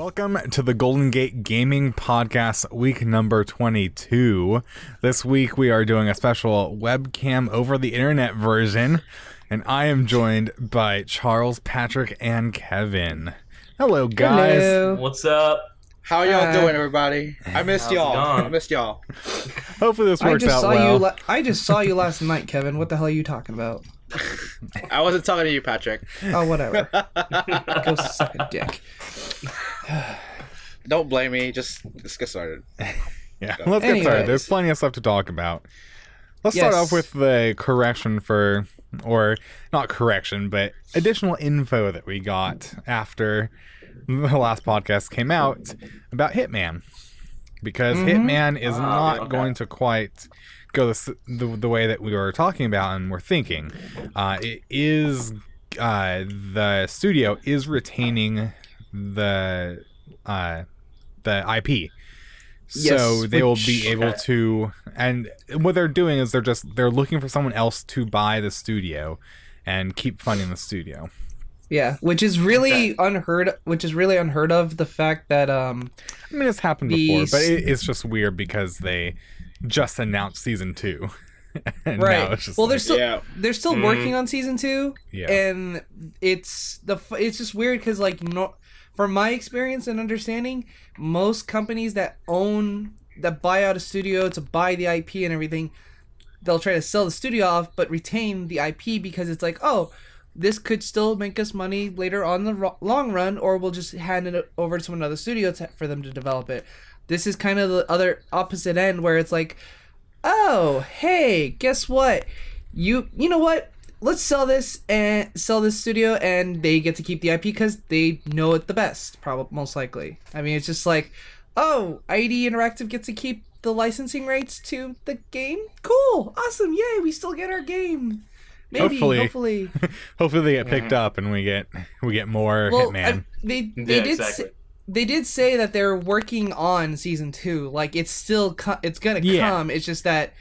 Welcome to the Golden Gate Gaming Podcast, week number 22. This week we are doing a special webcam over the internet version, and I am joined by Charles, Patrick, and Kevin. Hello, guys. Hello. What's up? How y'all doing, everybody? I missed y'all. Hopefully this works out well. I just saw you last night, Kevin. What the hell are you talking about? I wasn't talking to you, Patrick. Oh, whatever. Go suck a dick. Don't blame me. Just get started. Yeah, let's get started. There's plenty of stuff to talk about. Let's start off with the correction or not correction, but additional info that we got after the last podcast came out about Hitman. Because Hitman is not going to quite go the way that we were talking about and we're thinking. The studio is retaining the IP. So they will be able to, and what they're doing is they're looking for someone else to buy the studio and keep funding the studio. Yeah, which is really unheard of, the fact that I mean, it's happened before, but it's just weird because they just announced season 2. And right. Now it's just they're still working on season 2. Yeah. And it's just weird because, like, from my experience and understanding, most companies that buy out a studio to buy the IP and everything, they'll try to sell the studio off but retain the IP because it's like, oh, this could still make us money later on in the long run, or we'll just hand it over to another studio for them to develop it. This is kind of the other opposite end where it's like, oh, hey, guess what? You know what? Let's sell this studio, and they get to keep the IP because they know it the best, probably most likely. I mean, it's just like, oh, ID Interactive gets to keep the licensing rights to the game. Cool, awesome, yay! We still get our game. Maybe, hopefully they get picked up, and we get more Hitman. They did say that they're working on season 2. Like, it's gonna come. It's just that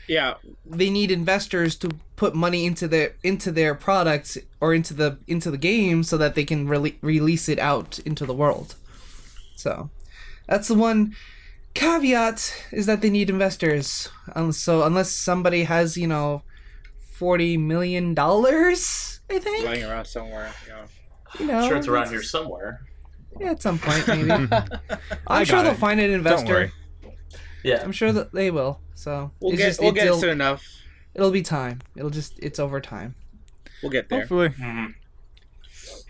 they need investors to put money into their products or into the game so that they can release it out into the world. So that's the one caveat, is that they need investors. So unless somebody has, $40 million, I think, lying around somewhere. I'm sure it's around here somewhere. Yeah, at some point, maybe. I'm sure they'll find an investor. Don't worry. Yeah, I'm sure that they will. So we'll get it soon enough. It'll be time. It's over time. We'll get there. Hopefully.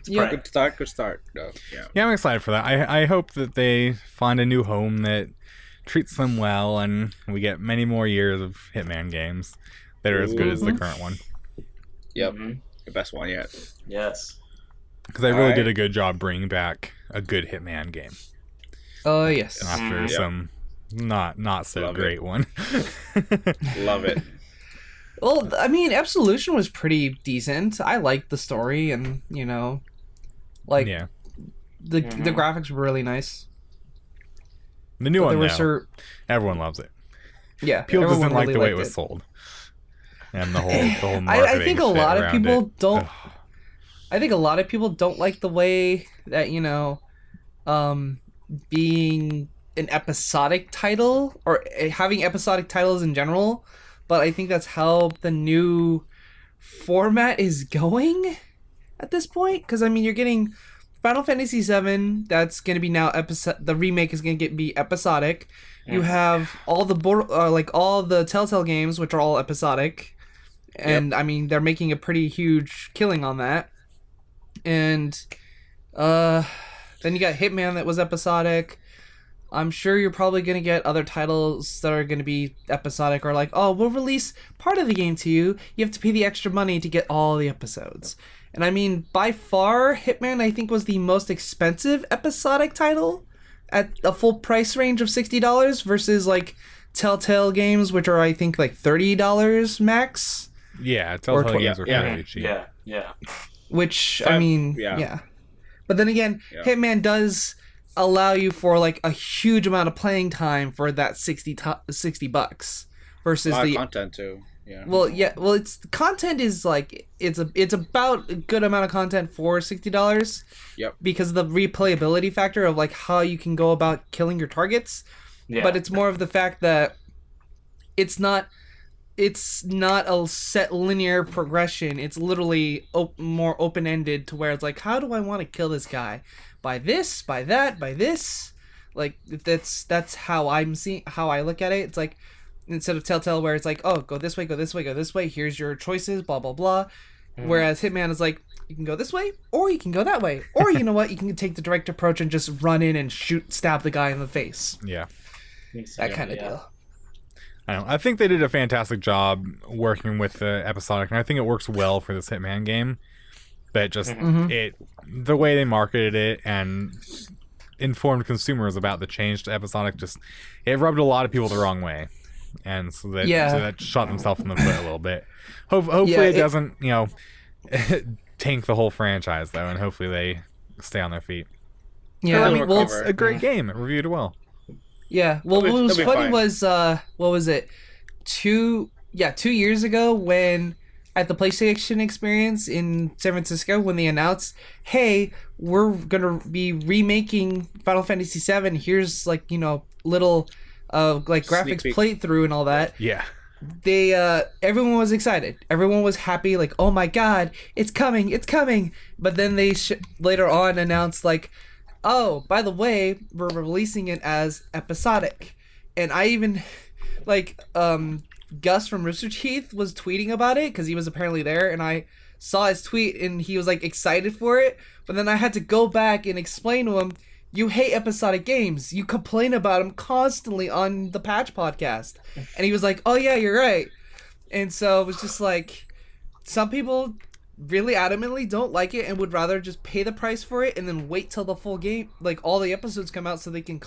Yeah. Good start. No, Yeah, I'm excited for that. I hope that they find a new home that treats them well, and we get many more years of Hitman games that are as good as the current one. Yep, the best one yet. Yes. Because they really did a good job bringing back a good Hitman game. Oh, yes. After some not so great one. Love it. Well, I mean, Absolution was pretty decent. I liked the story, and the graphics were really nice. The new one, everyone loves it. Yeah, people doesn't like the way it was sold, and the whole marketing. I think a lot of people don't. I think a lot of people don't like the way that, being an episodic title or having episodic titles in general, but I think that's how the new format is going at this point. Because, I mean, you're getting Final Fantasy VII, that's going to be now the remake is going to be episodic. You have all the Telltale games, which are all episodic. And, I mean, they're making a pretty huge killing on that. And then you got Hitman that was episodic. I'm sure you're probably going to get other titles that are going to be episodic, or like, oh, we'll release part of the game to you. You have to pay the extra money to get all the episodes. And I mean, by far, Hitman, I think, was the most expensive episodic title at a full price range of $60 versus, like, Telltale games, which are, I think, like $30 max. Yeah, Telltale games are fairly cheap. Yeah. Which, I mean, yeah. But then again, Hitman does allow you for, like, a huge amount of playing time for that $60 versus a lot of content, too. Yeah. Well, yeah. Well, it's content is like it's about a good amount of content for $60. Yep. Because of the replayability factor of like how you can go about killing your targets. Yeah. But it's more of the fact that it's not a set linear progression. It's literally more open ended to where it's like, how do I want to kill this guy? By this, by that, by this. Like that's how how I look at it. It's like, instead of Telltale where it's like, oh, go this way, go this way, go this way, here's your choices, blah blah blah. Whereas Hitman is like, you can go this way or you can go that way, or you know what, you can take the direct approach and just run in and stab the guy in the face. Yeah, that kind of deal. I think they did a fantastic job working with the Episodic, and I think it works well for this Hitman game. But just the way they marketed it and informed consumers about the change to Episodic, just it rubbed a lot of people the wrong way, and so that shot themselves in the foot a little bit. Hopefully it doesn't tank the whole franchise though, and hopefully they stay on their feet. Yeah, I mean, it's a great game. It reviewed well. Yeah, well, what was funny was what was it? 2 years ago when at the PlayStation Experience in San Francisco, when they announced, hey, we're gonna be remaking Final Fantasy VII. Here's like, little like graphics playthrough and all that. Yeah. They everyone was excited. Everyone was happy, like, oh my god, it's coming. But then they later on announced like, oh, by the way, we're releasing it as Episodic. And I even like Gus from Rooster Teeth was tweeting about it because he was apparently there, and I saw his tweet and he was like excited for it. But then I had to go back and explain to him, you hate episodic games. You complain about them constantly on the Patch podcast. And he was like, oh yeah, you're right. And so it was just like, some people really adamantly don't like it and would rather just pay the price for it and then wait till the full game, like all the episodes come out so they can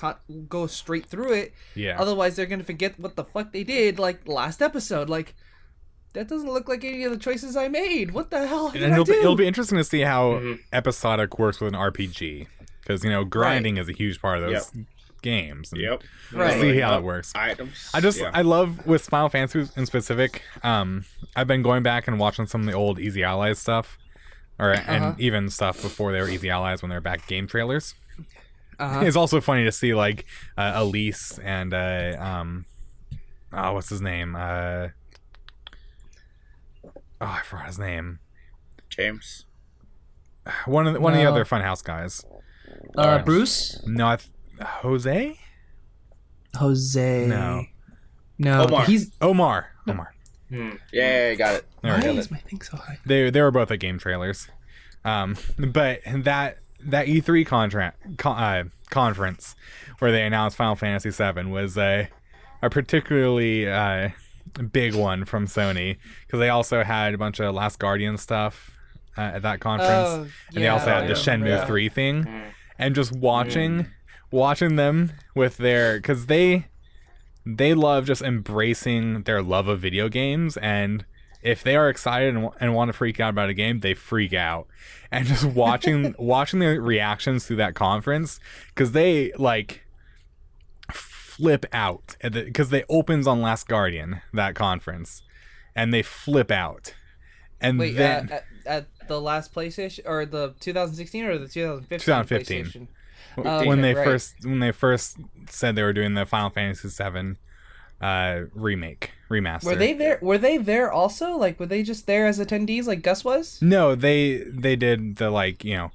go straight through it. Yeah. Otherwise they're gonna forget what the fuck they did like last episode. Like, that doesn't look like any of the choices I made. What the hell did I do? It'll be interesting to see how Episodic works with an RPG, because grinding is a huge part of those games. Yep. Right. See how it works. Items. I love with Final Fantasy in specific. I've been going back and watching some of the old Easy Allies stuff, and even stuff before they were Easy Allies when they were back game trailers. It's also funny to see like Elise and what's his name? I forgot his name. James. One of the other Funhouse guys. Bruce? No, Jose. No. Omar. He's Omar. Yeah, got it. Why is my thing so high? They were both at game trailers. But that E3 conference where they announced Final Fantasy VII was a particularly big one from Sony, because they also had a bunch of Last Guardian stuff at that conference, and they also had the Shenmue 3 thing, and just watching them with their, because they love just embracing their love of video games, and if they are excited and want to freak out about a game, they freak out, and just watching their reactions through that conference, because they like flip out because they opens on Last Guardian, that conference, and they flip out. And wait, then at the last PlayStation, or the 2016 or the 2015 PlayStation? When they first said they were doing the Final Fantasy VII remaster. Were they there also? Like, were they just there as attendees like Gus was? No, they did the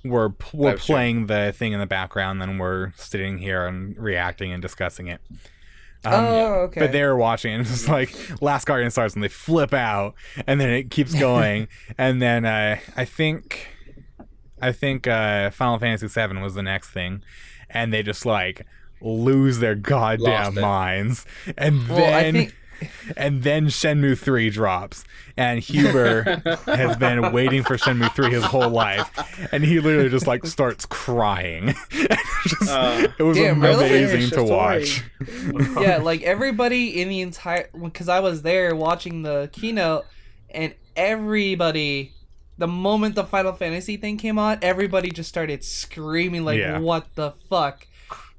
we're playing the thing in the background, then we're sitting here and reacting and discussing it. Okay. But they were watching, and it's like Last Guardian starts, and they flip out, and then it keeps going, and then I think Final Fantasy VII was the next thing, and they just like lose their goddamn minds, and then Shenmue 3 drops, and Huber has been waiting for Shenmue 3 his whole life, and he literally just like starts crying. It was amazing to watch. Yeah, like everybody in the entire, because I was there watching the keynote, and everybody, the moment the Final Fantasy thing came on, everybody just started screaming like, what the fuck?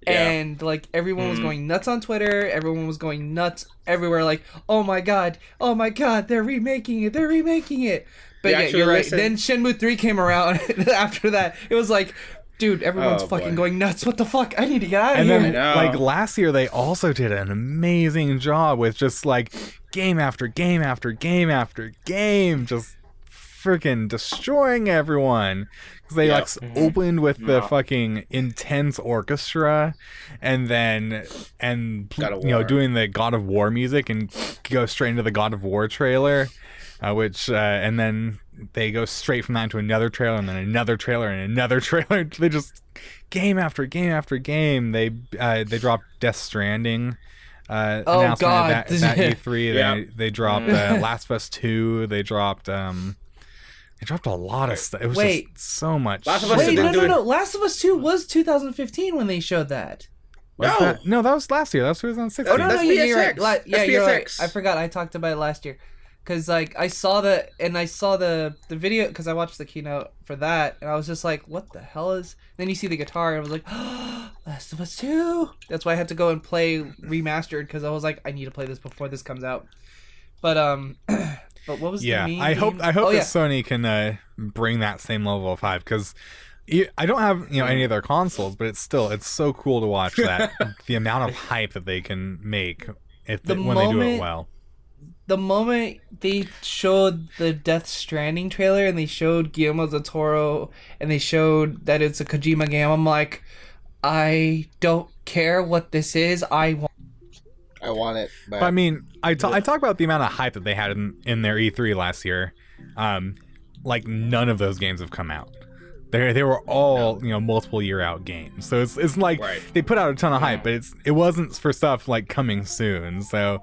And like everyone was going nuts on Twitter, everyone was going nuts everywhere, like, oh my god, they're remaking it. But yeah, you're right. Then Shenmue 3 came around after that. It was like, dude, everyone's fucking going nuts. What the fuck? I need to get out of here. And then, like, last year, they also did an amazing job with just, like, game after game after game after game, just freaking destroying everyone. Because they, like, opened with the fucking intense orchestra, and then, doing the God of War music, and go straight into the God of War trailer, and then they go straight from that into another trailer, and then another trailer, and another trailer. They just, game after game after game, they dropped Death Stranding announcement at that E3. They dropped Last of Us 2. They dropped a lot of stuff. It was just so much. No. Last of Us 2 was 2015 when they showed that. That was last year. That was 2016. Oh, no, you're right. You're right. I forgot. I talked about it last year. Because, like, I saw the video, because I watched the keynote for that, and I was just like, what the hell is... Then you see the guitar, and I was like, oh, Last of Us 2! That's why I had to go and play Remastered, because I was like, I need to play this before this comes out. But what was the main I hope game? that Sony can bring that same level of hype, because I don't have any of their consoles, but it's so cool to watch that, the amount of hype that they can make when they do it well. The moment they showed the Death Stranding trailer and they showed Guillermo del Toro and they showed that it's a Kojima game, I'm like, I don't care what this is. I want it. But I mean, I talk about the amount of hype that they had in their E3 last year. Like, none of those games have come out. They were all multiple year out games. So it's like they put out a ton of hype, but it wasn't for stuff like coming soon. So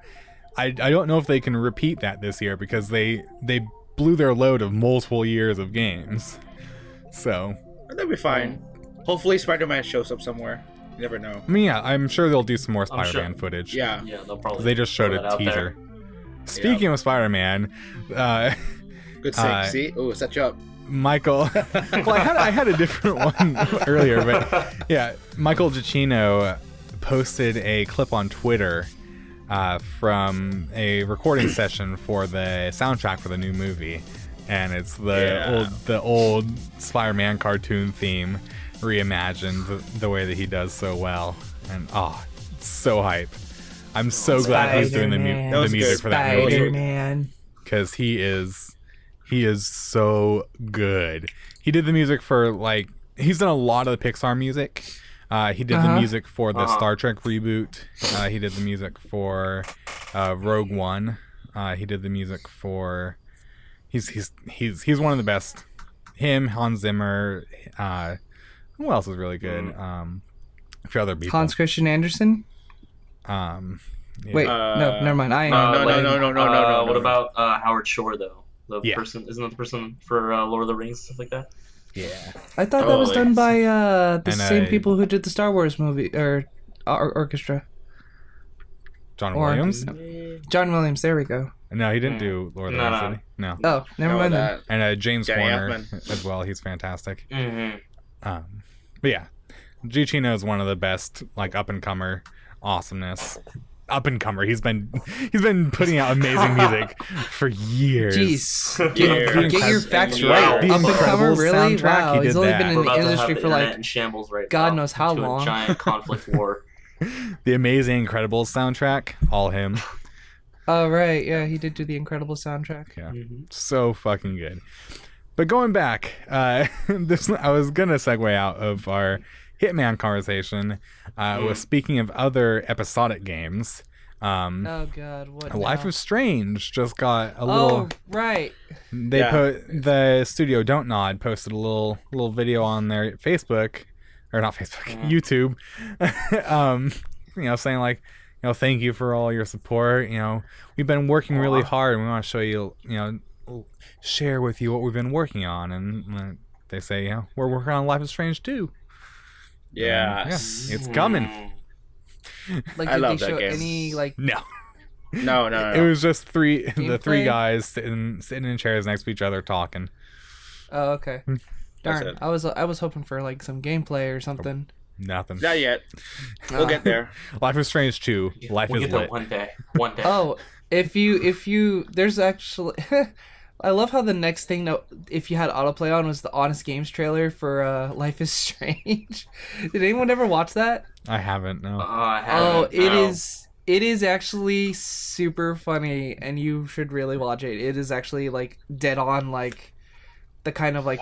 I don't know if they can repeat that this year, because they blew their load of multiple years of games. So that'll be fine. Hopefully Spider-Man shows up somewhere. You never know. I mean, I'm sure they'll do some more Spider-Man footage. Yeah, they'll probably. They just showed a teaser. Speaking of Spider-Man, good save. See, set you up. Michael, well, I had a different one earlier, but yeah, Michael Giacchino posted a clip on Twitter from a recording session for the soundtrack for the new movie, and it's the old Spider-Man cartoon theme reimagined the way that he does so well, and it's so hype. I'm so glad he's doing the music for that movie, Spider-Man, because he is so good. He did the music for, like, he's done a lot of the Pixar music. He did the music for the Star Trek reboot. He did the music for Rogue One. He did the music for. He's one of the best. Him, Hans Zimmer. Who else is really good? A few other people. Hans Christian Andersen. Yeah. Wait, no, never mind. No. What about Howard Shore though? The person isn't that the person for Lord of the Rings, stuff like that? Yeah. I thought that was done by the same people who did the Star Wars movie or orchestra. John Williams. John Williams. There we go. No, he didn't do Lord of the Rings, did he? No. Oh, never mind then. And James Horner as well. He's fantastic. Mm-hmm. But yeah, Giacchino is one of the best, like, up and comer awesomeness. Up and comer. He's been putting out amazing music for years. Jeez, get your facts right. The Up and comer, really? Wow, he's only been in the industry for like in shambles right God now, knows how long. A giant conflict war. The Amazing Incredibles soundtrack, all him. Oh right, yeah, he did do the Incredibles soundtrack. Yeah, so fucking good. But going back, I was gonna segue out of our Hitman conversation. Was speaking of other episodic games. Oh God, what? Life is Strange just got a little. Oh right. The studio Don't Nod posted a little video on their Facebook, or not Facebook, YouTube. Saying like, thank you for all your support. We've been working really hard, and we want to show you, share with you what we've been working on. And they say, we're working on Life is Strange 2. Yes. It's coming. Like, I did love they that show game. any like? No. It was just the three Gameplay? guys sitting in chairs next to each other talking. Oh okay. That's Darn, it. I was hoping for like some gameplay or something. Nothing. Not yet. We'll get there. Life is Strange 2. Life we'll is get there lit. one day. One day. Oh, if you, there's actually, I love how the next thing that if you had autoplay on was the Honest Games trailer for Life is Strange. Did anyone ever watch that? I haven't, no. I haven't. Oh, No. it is actually super funny, and you should really watch it. It is actually like dead on, like the kind of like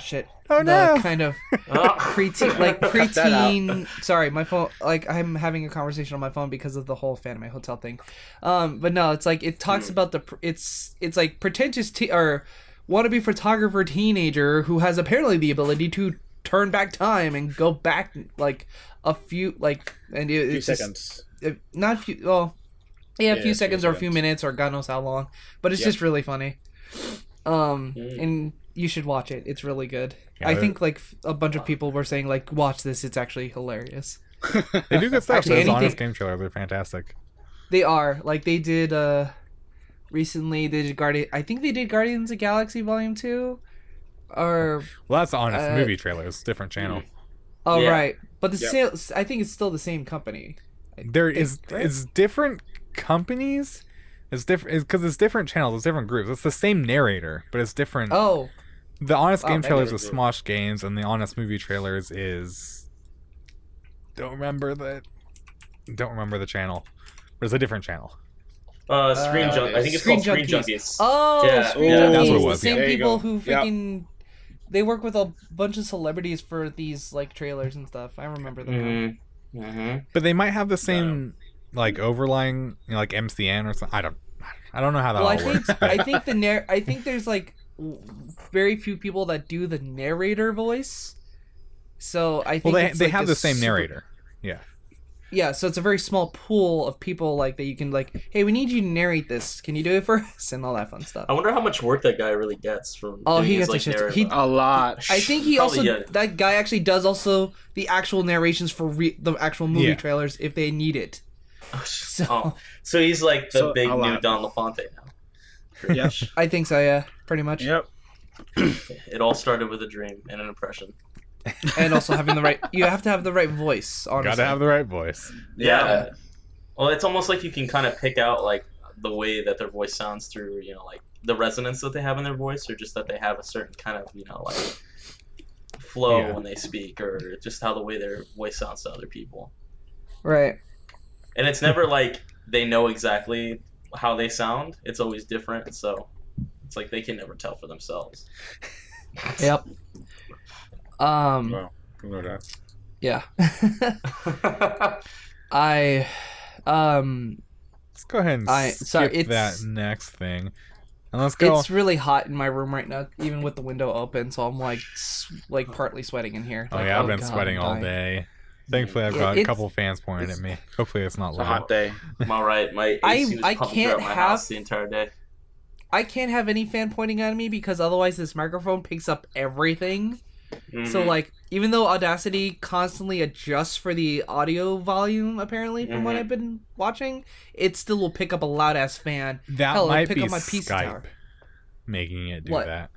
shit. Oh, the no. kind of Oh. preteen. Sorry, my phone. Like I'm having a conversation on my phone because of the whole Fan My Hotel thing. But no, it's like it talks about it's like pretentious or wannabe photographer teenager who has apparently the ability to turn back time and go back like a few it's just- seconds. not a few. Well, yeah, a Yeah, few a few seconds or a few seconds. minutes or God knows how long. But it's Yep. just really funny. And you should watch it. It's really good. Yeah, I think like a bunch of people were saying like, watch this. It's actually hilarious. They do good stuff. Actually, Those anything- Honest Game trailers are fantastic. They are like they did. Recently they did Guardian. I think they did Guardians of the Galaxy Volume 2. Or Well, that's Honest Uh, movie trailers. Different channel. oh Yeah. right, but the Yep. sales. I think it's still the same company. There is right? it's different companies. It's different because it's different channels. It's different groups. It's the same narrator, but it's different. Oh, The Honest Wow, Game that trailers never is knew. Smosh Games, and the Honest movie trailers is don't remember the channel, but it's a different channel. Screen Uh, Junkies. I think it's Screen called Screen Junkies. Junkies. Oh, Yeah, Screen yeah. Junkies. That's what it The was, same yeah. There you people go. who Yep. freaking they work with a bunch of celebrities for these like trailers and stuff. I remember them. Mm-hmm. Mm-hmm. But they might have the same like overlying, like MCN or something. I don't know how that Well, all I think works. I think I think there's like very few people that do the narrator voice. So I think Well, it's, they like, have a the same super- narrator. Yeah. Yeah, so it's a very small pool of people like that you can like, hey, we need you to narrate this. Can you do it for us? And all that fun stuff. I wonder how much work that guy really gets from. Oh, doing he his, gets a shit ton. narrative. A lot. I think he Probably, also yeah. that guy actually does also the actual narrations for the actual movie Yeah. trailers if they need it. So Oh, so he's like the So, big a new lot. Don LaFonte now. Yep. I think so, yeah, pretty much. Yep. It all started with a dream and an impression. And also having the right, you have to have the right voice. Honestly, Gotta have the right voice. Yeah. Well, it's almost like you can kind of pick out like the way that their voice sounds through, like the resonance that they have in their voice, or just that they have a certain kind of, like flow Yeah. when they speak, or just how the way their voice sounds to other people. right. And it's never like they know exactly how they sound. It's always different, so it's like they can never tell for themselves. Yep. Wow. No doubt. Yeah. I Let's go ahead and sorry, skip it's- that next thing. And let's go. It's really hot in my room right now, even with the window open. So I'm like, like partly sweating in here. Oh Like, yeah, I've been God, sweating I'm all dying. day. Thankfully, I've Yeah, got a it's- couple fans pointing at me. Hopefully, it's not It's a loud. hot day. I'm all right. My I- AC was I pumping can't throughout my have- house the entire day. I can't have any fan pointing at me because otherwise this microphone picks up everything. So Mhm. like, even though Audacity constantly adjusts for the audio volume, apparently from what Mhm. I've been watching, it still will pick up a loud ass fan. That Hell, it'll might pick be up my PC Skype tower. making it do What? that.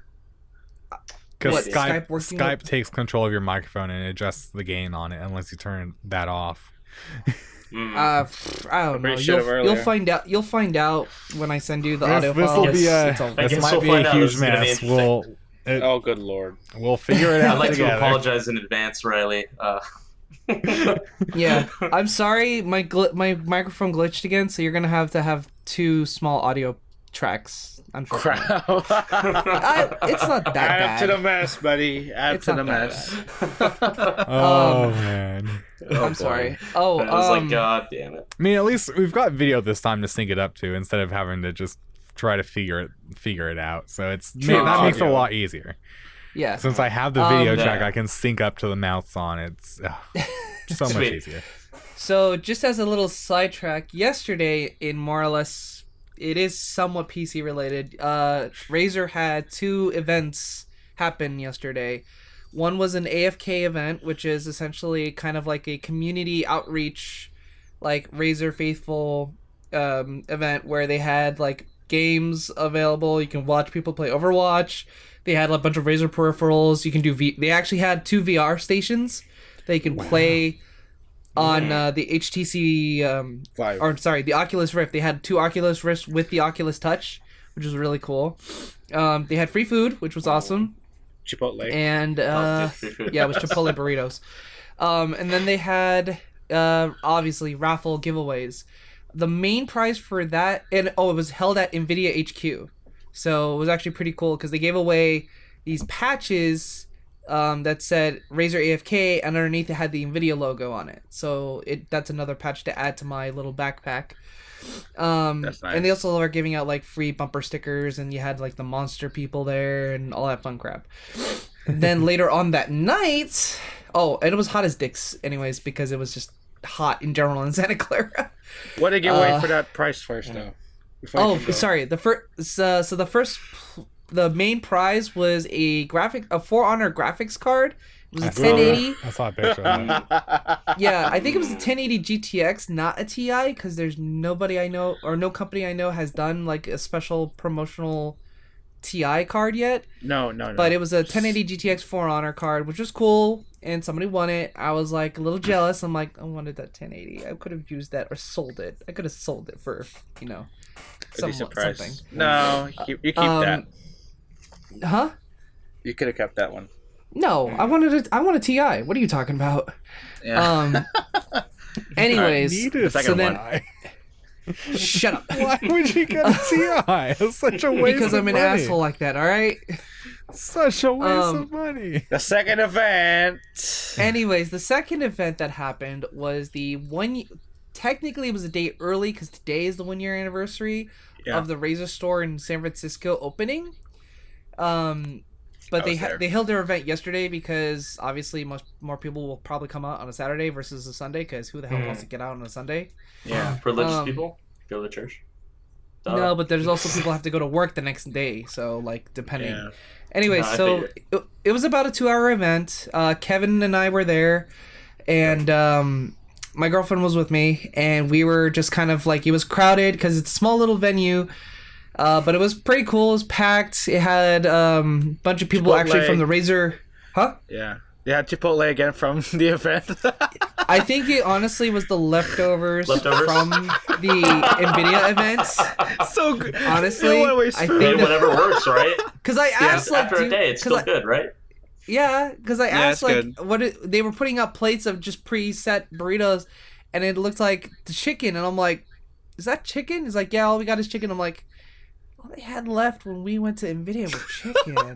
What, Because Skype Skype, working Skype with- takes control of your microphone and adjusts the gain on it unless you turn that off. Mhm. I don't know. Pretty sure You'll earlier. find out. You'll find out when I send you the This audio will file. be a It's all I this guess might we'll be find a out. This huge is gonna be mess. interesting. Oh, good lord. We'll figure it out I'd like together. to apologize in advance, Riley. Yeah, I'm sorry. My microphone glitched again, so you're gonna have to have two small audio tracks. Unfortunately, Crap. it's not that Add to bad. the mess, buddy. Add It's to the not that mess. Oh man. I'm sorry. Oh, I was like, God damn it. I mean, at least we've got video this time to sync it up to instead of having to just try to figure it out. So True. that makes it a Audio. lot easier. yeah. Since I have the video Yeah. track, I can sync up to the mouths on it. It's so much Sweet. easier. So just as a little sidetrack, yesterday in more or less, it is somewhat PC related. Razer had two events happen yesterday. One was an AFK event, which is essentially kind of like a community outreach, like Razer Faithful event where they had like games available. You can watch people play Overwatch. They had a bunch of Razer peripherals. You can do they actually had two VR stations they can play on the HTC Vive. or sorry, the Oculus Rift. They had 2 Oculus Rifts with the Oculus Touch, which was really cool. They had free food, which was awesome. Chipotle. And free food. yeah, it was Chipotle burritos. And then they had obviously raffle giveaways. The main prize for that, and it was held at NVIDIA HQ, so it was actually pretty cool because they gave away these patches that said Razer AFK, and underneath it had the NVIDIA logo on it. So that's another patch to add to my little backpack. That's nice. And they also are giving out like free bumper stickers, and you had like the monster people there and all that fun crap. And then later on that night, and it was hot as dicks anyways because it was just hot in general in Santa Clara. What did you wait for that price first though? Sorry. The main prize was a For Honor graphics card. It was a 1080. I saw a picture of that. Yeah, I think it was a 1080 GTX, not a Ti, because there's nobody I know or no company I know has done like a special promotional Ti card yet. No. But it was a 1080 GTX For Honor card, which was cool, and somebody won it. I was like a little jealous. I'm like, I wanted that 1080. I could have used that or sold it. I could have sold it for decent price. something. No, you keep that. Huh? You could have kept that one. No, I want a Ti. What are you talking about? Yeah. Anyways, The second one. shut up. Why would you get a TI? It's such a waste Because of I'm an money. asshole like that, alright? Such a waste of money. The second event. Anyways, the second event that happened was technically it was a day early because today is the 1-year anniversary of the Razer store in San Francisco opening. But they held their event yesterday because obviously more people will probably come out on a Saturday versus a Sunday because who the hell wants to get out on a Sunday? Yeah. Religious people go to church. No, but there's also people who have to go to work the next day, so like depending. Yeah. Anyway, No, it was about a 2-hour event. Kevin and I were there, and my girlfriend was with me, and we were just kind of like, it was crowded because it's a small little venue, but it was pretty cool. It was packed. It had a bunch of people actually from the Razer. Huh? Yeah. They had Chipotle again from the event. I think it honestly was the leftovers from the NVIDIA events. So good. Honestly, I think Hey, whatever works, right? because I asked like, after a day, it's still good, right? Yeah, because I asked it's like they were putting up plates of just preset burritos, and it looked like the chicken, and I'm like, is that chicken? He's like, yeah, all we got is chicken. I'm like, all they had left when we went to NVIDIA was chicken.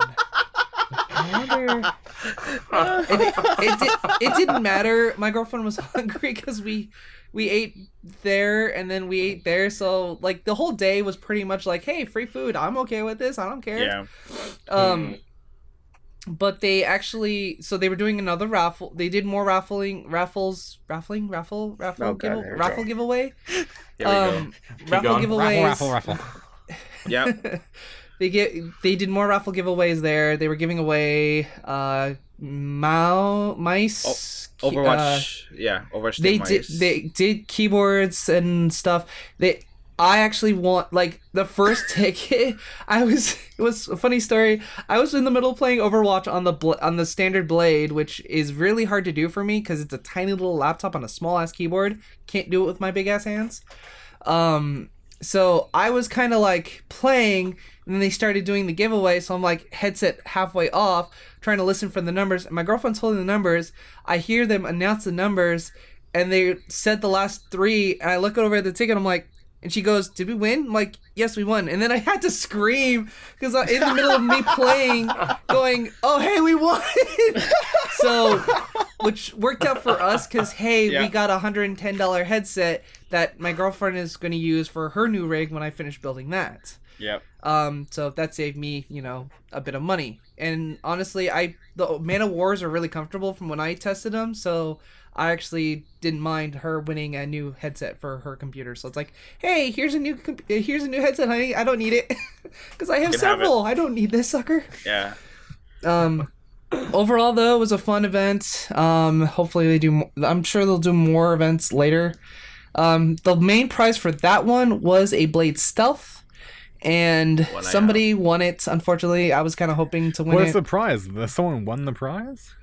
It didn't matter. My girlfriend was hungry because we ate there and then we ate there, so like the whole day was pretty much like, hey, free food, I'm okay with this, I don't care. Yeah. But they were doing another raffle. They did more raffle giveaway. Raffle. Yeah. They did more raffle giveaways there. They were giving away mice. Overwatch. Overwatch. They did keyboards and stuff. I actually want, like, the first ticket. It was a funny story. I was in the middle of playing Overwatch on the standard blade, which is really hard to do for me because it's a tiny little laptop on a small ass keyboard. Can't do it with my big ass hands. So I was kind of like playing, and then they started doing the giveaway. So I'm like headset halfway off, trying to listen for the numbers. And my girlfriend's holding the numbers. I hear them announce the numbers, and they said the last 3. And I look over at the ticket. I'm like, and she goes, "Did we win?" I'm like, "Yes, we won." And then I had to scream because in the middle of me playing, going, "Oh, hey, we won!" So, which worked out for us because we got a $110 headset that my girlfriend is going to use for her new rig when I finish building that. Yep. So that saved me, a bit of money. And honestly, the Man of Wars are really comfortable from when I tested them, so I actually didn't mind her winning a new headset for her computer. So it's like, hey, here's a new headset, honey. I don't need it because I have several. I don't need this sucker. Yeah. Overall, though, it was a fun event. Hopefully they do. I'm sure they'll do more events later. The main prize for that one was a Blade Stealth, and somebody won it. Unfortunately, I was kind of hoping to win it. What's the prize? Someone won the prize?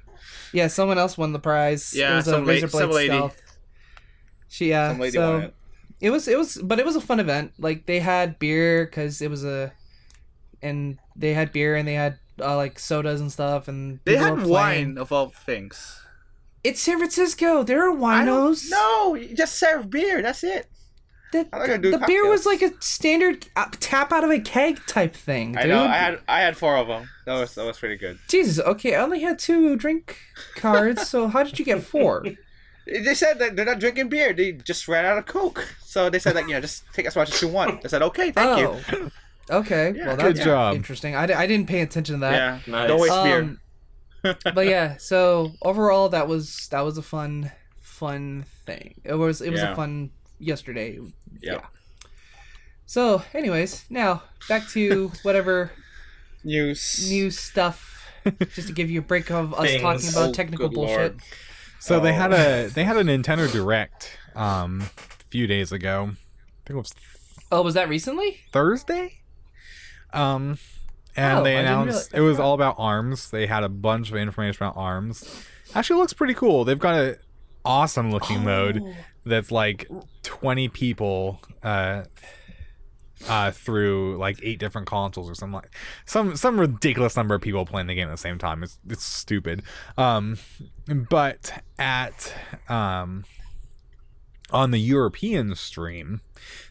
Yeah, someone else won the prize. Yeah, it was some a Razer Blade lady. Stealth. Some lady won it. It was a fun event. Like they had beer because it was and they had beer and they had like sodas and stuff and They people had were playing. wine of all things. It's San Francisco. There are winos. No, you just serve beer. That's it. The I'm not gonna do beer was cocktails. like a standard tap out of a keg type thing. Dude. I know. I had 4 of them. That was pretty good. Jesus. Okay, I only had 2 drink cards. So how did you get 4? They said that they're not drinking beer. They just ran out of Coke. So they said that just take as much as you want. I said okay, thank you. Okay. Yeah, Well, good that's job. interesting. I didn't pay attention to that. Yeah, Nice. don't waste beer. But yeah, so overall that was a fun thing. It was Yeah. a fun yesterday. Yeah. Yeah. So, anyways, now back to whatever News. new stuff. Just to give you a break of us Things. talking about Oh, technical good bullshit. Lord. So they had a Nintendo Direct a few days ago. I think it was Oh, was that recently? Thursday. And Oh, they I didn't announced realize- it was all about ARMS. They had a bunch of information about ARMS. Actually, looks pretty cool. They've got a awesome looking mode Oh. that's like 20 people through like 8 different consoles or something like some ridiculous number of people playing the game at the same time. It's stupid. But at on the European stream,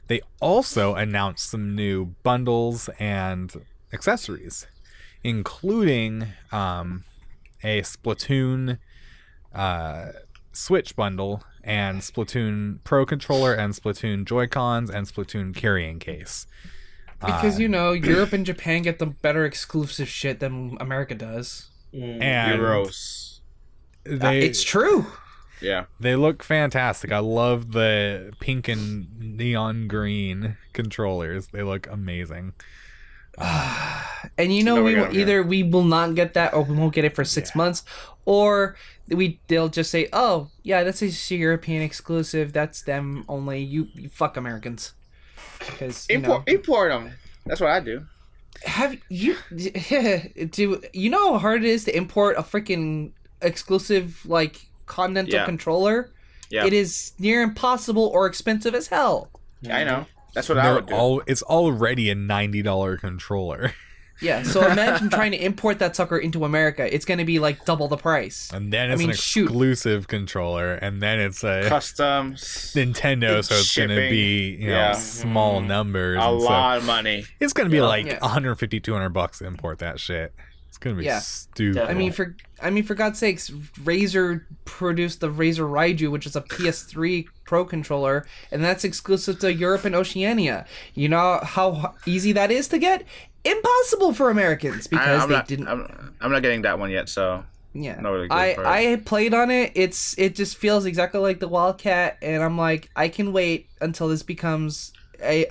they also announced some new bundles and accessories, including a Splatoon Switch bundle and Splatoon Pro controller and Splatoon Joy-Cons and Splatoon carrying case. Because Europe and Japan get the better exclusive shit than America does. And Euros. It's true. Yeah. they look fantastic. I love the pink and neon green controllers. They look amazing. And No, we got 'em, either we will not get that or we won't get it for 6 months, or they'll just say, oh yeah, that's a European exclusive, that's them only, you fuck Americans. Because Import them. That's what I do. have you do you know how hard it is to import a freaking exclusive like Continental Yeah. controller? Yeah. It is near impossible or expensive as hell. I know. That's what I would do. It's already a $90 controller. Yeah, so imagine trying to import that sucker into America. It's going to be like double the price. And then it's mean, an shoot. exclusive controller, and then it's a Customs. Nintendo, so it's going to shipping. be Yeah. small numbers. A and so lot of money. it's going to be like Yeah. $150, $200 to import that shit. It's going to be Yeah. stupid. I mean, for God's sakes, Razer produced the Razer Raiju, which is a PS3 Pro controller, and that's exclusive to Europe and Oceania. You know how easy that is to get? Impossible for Americans because I'm they not, didn't. I'm not getting that one yet, so Yeah, not really good for it. I played on it. It just feels exactly like the Wildcat, and I'm like, I can wait until this becomes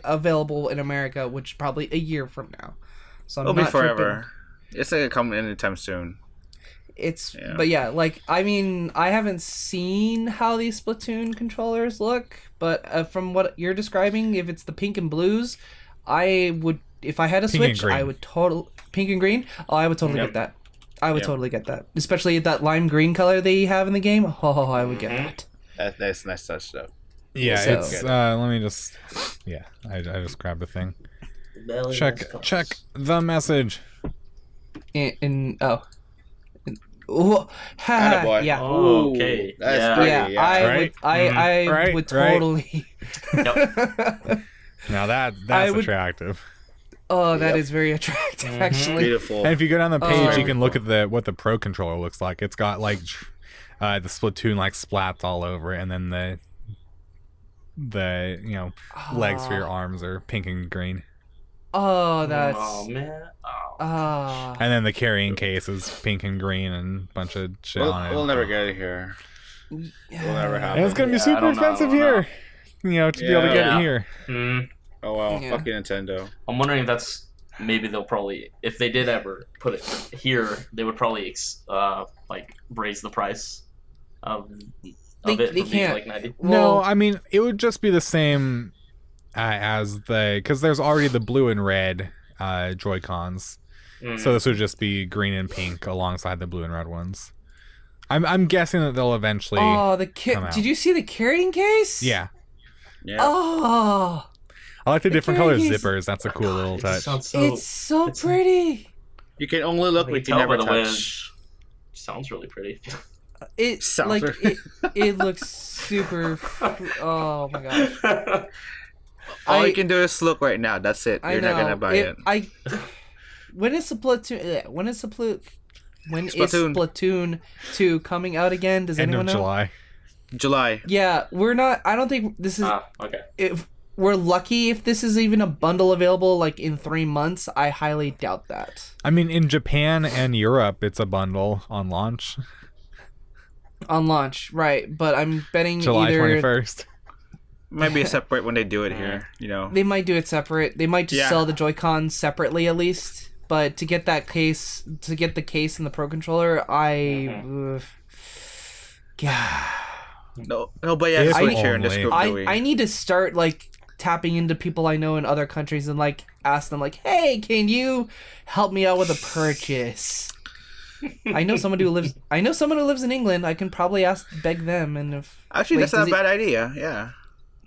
available in America, which probably a year from now. So I'm It'll be not forever. tripping. It's not gonna come anytime soon. Yeah. But yeah, like I mean, I haven't seen how these Splatoon controllers look, but from what you're describing, if it's the pink and blues, I would, if I had a Pink and Switch, green. I would pink and green. Oh, I would totally Yep. get that. I would Yep. totally get that, especially that lime green color they have in the game. Oh, I would get that. That's nice touch though. yeah, So- it's let me just I just grabbed a thing. Check the message. Oh, Attaboy. yeah. Oh, okay. That's Yeah. pretty, Yeah, yeah. I Right? would. I Right, would right. totally. Now that's I would- attractive. Oh, that Yep. is very attractive, actually. Beautiful. And if you go down the page, Oh. you can look at what the Pro controller looks like. It's got like the Splatoon like splats all over it, and then the legs for your arms are pink and green, Oh, that's. Oh man. Oh. and then the carrying case is pink and green and a bunch of shit on it. We'll never get it here. We'll never have And it's it. gonna be Yeah, I super don't know, expensive I don't here. To be able to get Yeah. it here. Hmm. Oh well, Yeah. fucking Nintendo. I'm wondering if that's maybe they'll probably, if they did ever put it here, they would probably like raise the price of They it from being can't. like 90. No, Well- I mean it would just be the same as because there's already the blue and red Joy-Cons. Mm. So this would just be green and pink alongside the blue and red ones. I'm guessing that they'll eventually. Oh, come out. Did you see the carrying case? Yeah. Yeah. Oh, I like the different color carrying case. zippers. That's a cool little touch. it's so pretty. You can only look, You but can you tell never by the way touch. it sounds really pretty. It Sounds it looks super. Oh my gosh. All you can do is look right now. That's it. You're not gonna buy it. When is Splatoon? When is Splatoon. Splatoon 2 coming out again? Does End anyone of know? July. July. Yeah, we're not. I don't think this is. Okay. If we're lucky, if this is even a bundle available, like in 3 months, I highly doubt that. I mean, in Japan and Europe, it's a bundle on launch. On launch, right? But I'm betting July either 21st. Might be separate when they do it here. You know. they might do it separate. They might just Yeah. sell the Joy-Cons separately at least. But to get that case, to get the case and the Pro Controller, yeah. No, but yeah, If Switch here in this only. group. I need to start like tapping into people I know in other countries and like ask them like, hey, can you help me out with a purchase? I know someone who lives in England. I can probably beg them, and if Actually, wait, that's not a does bad idea. Yeah.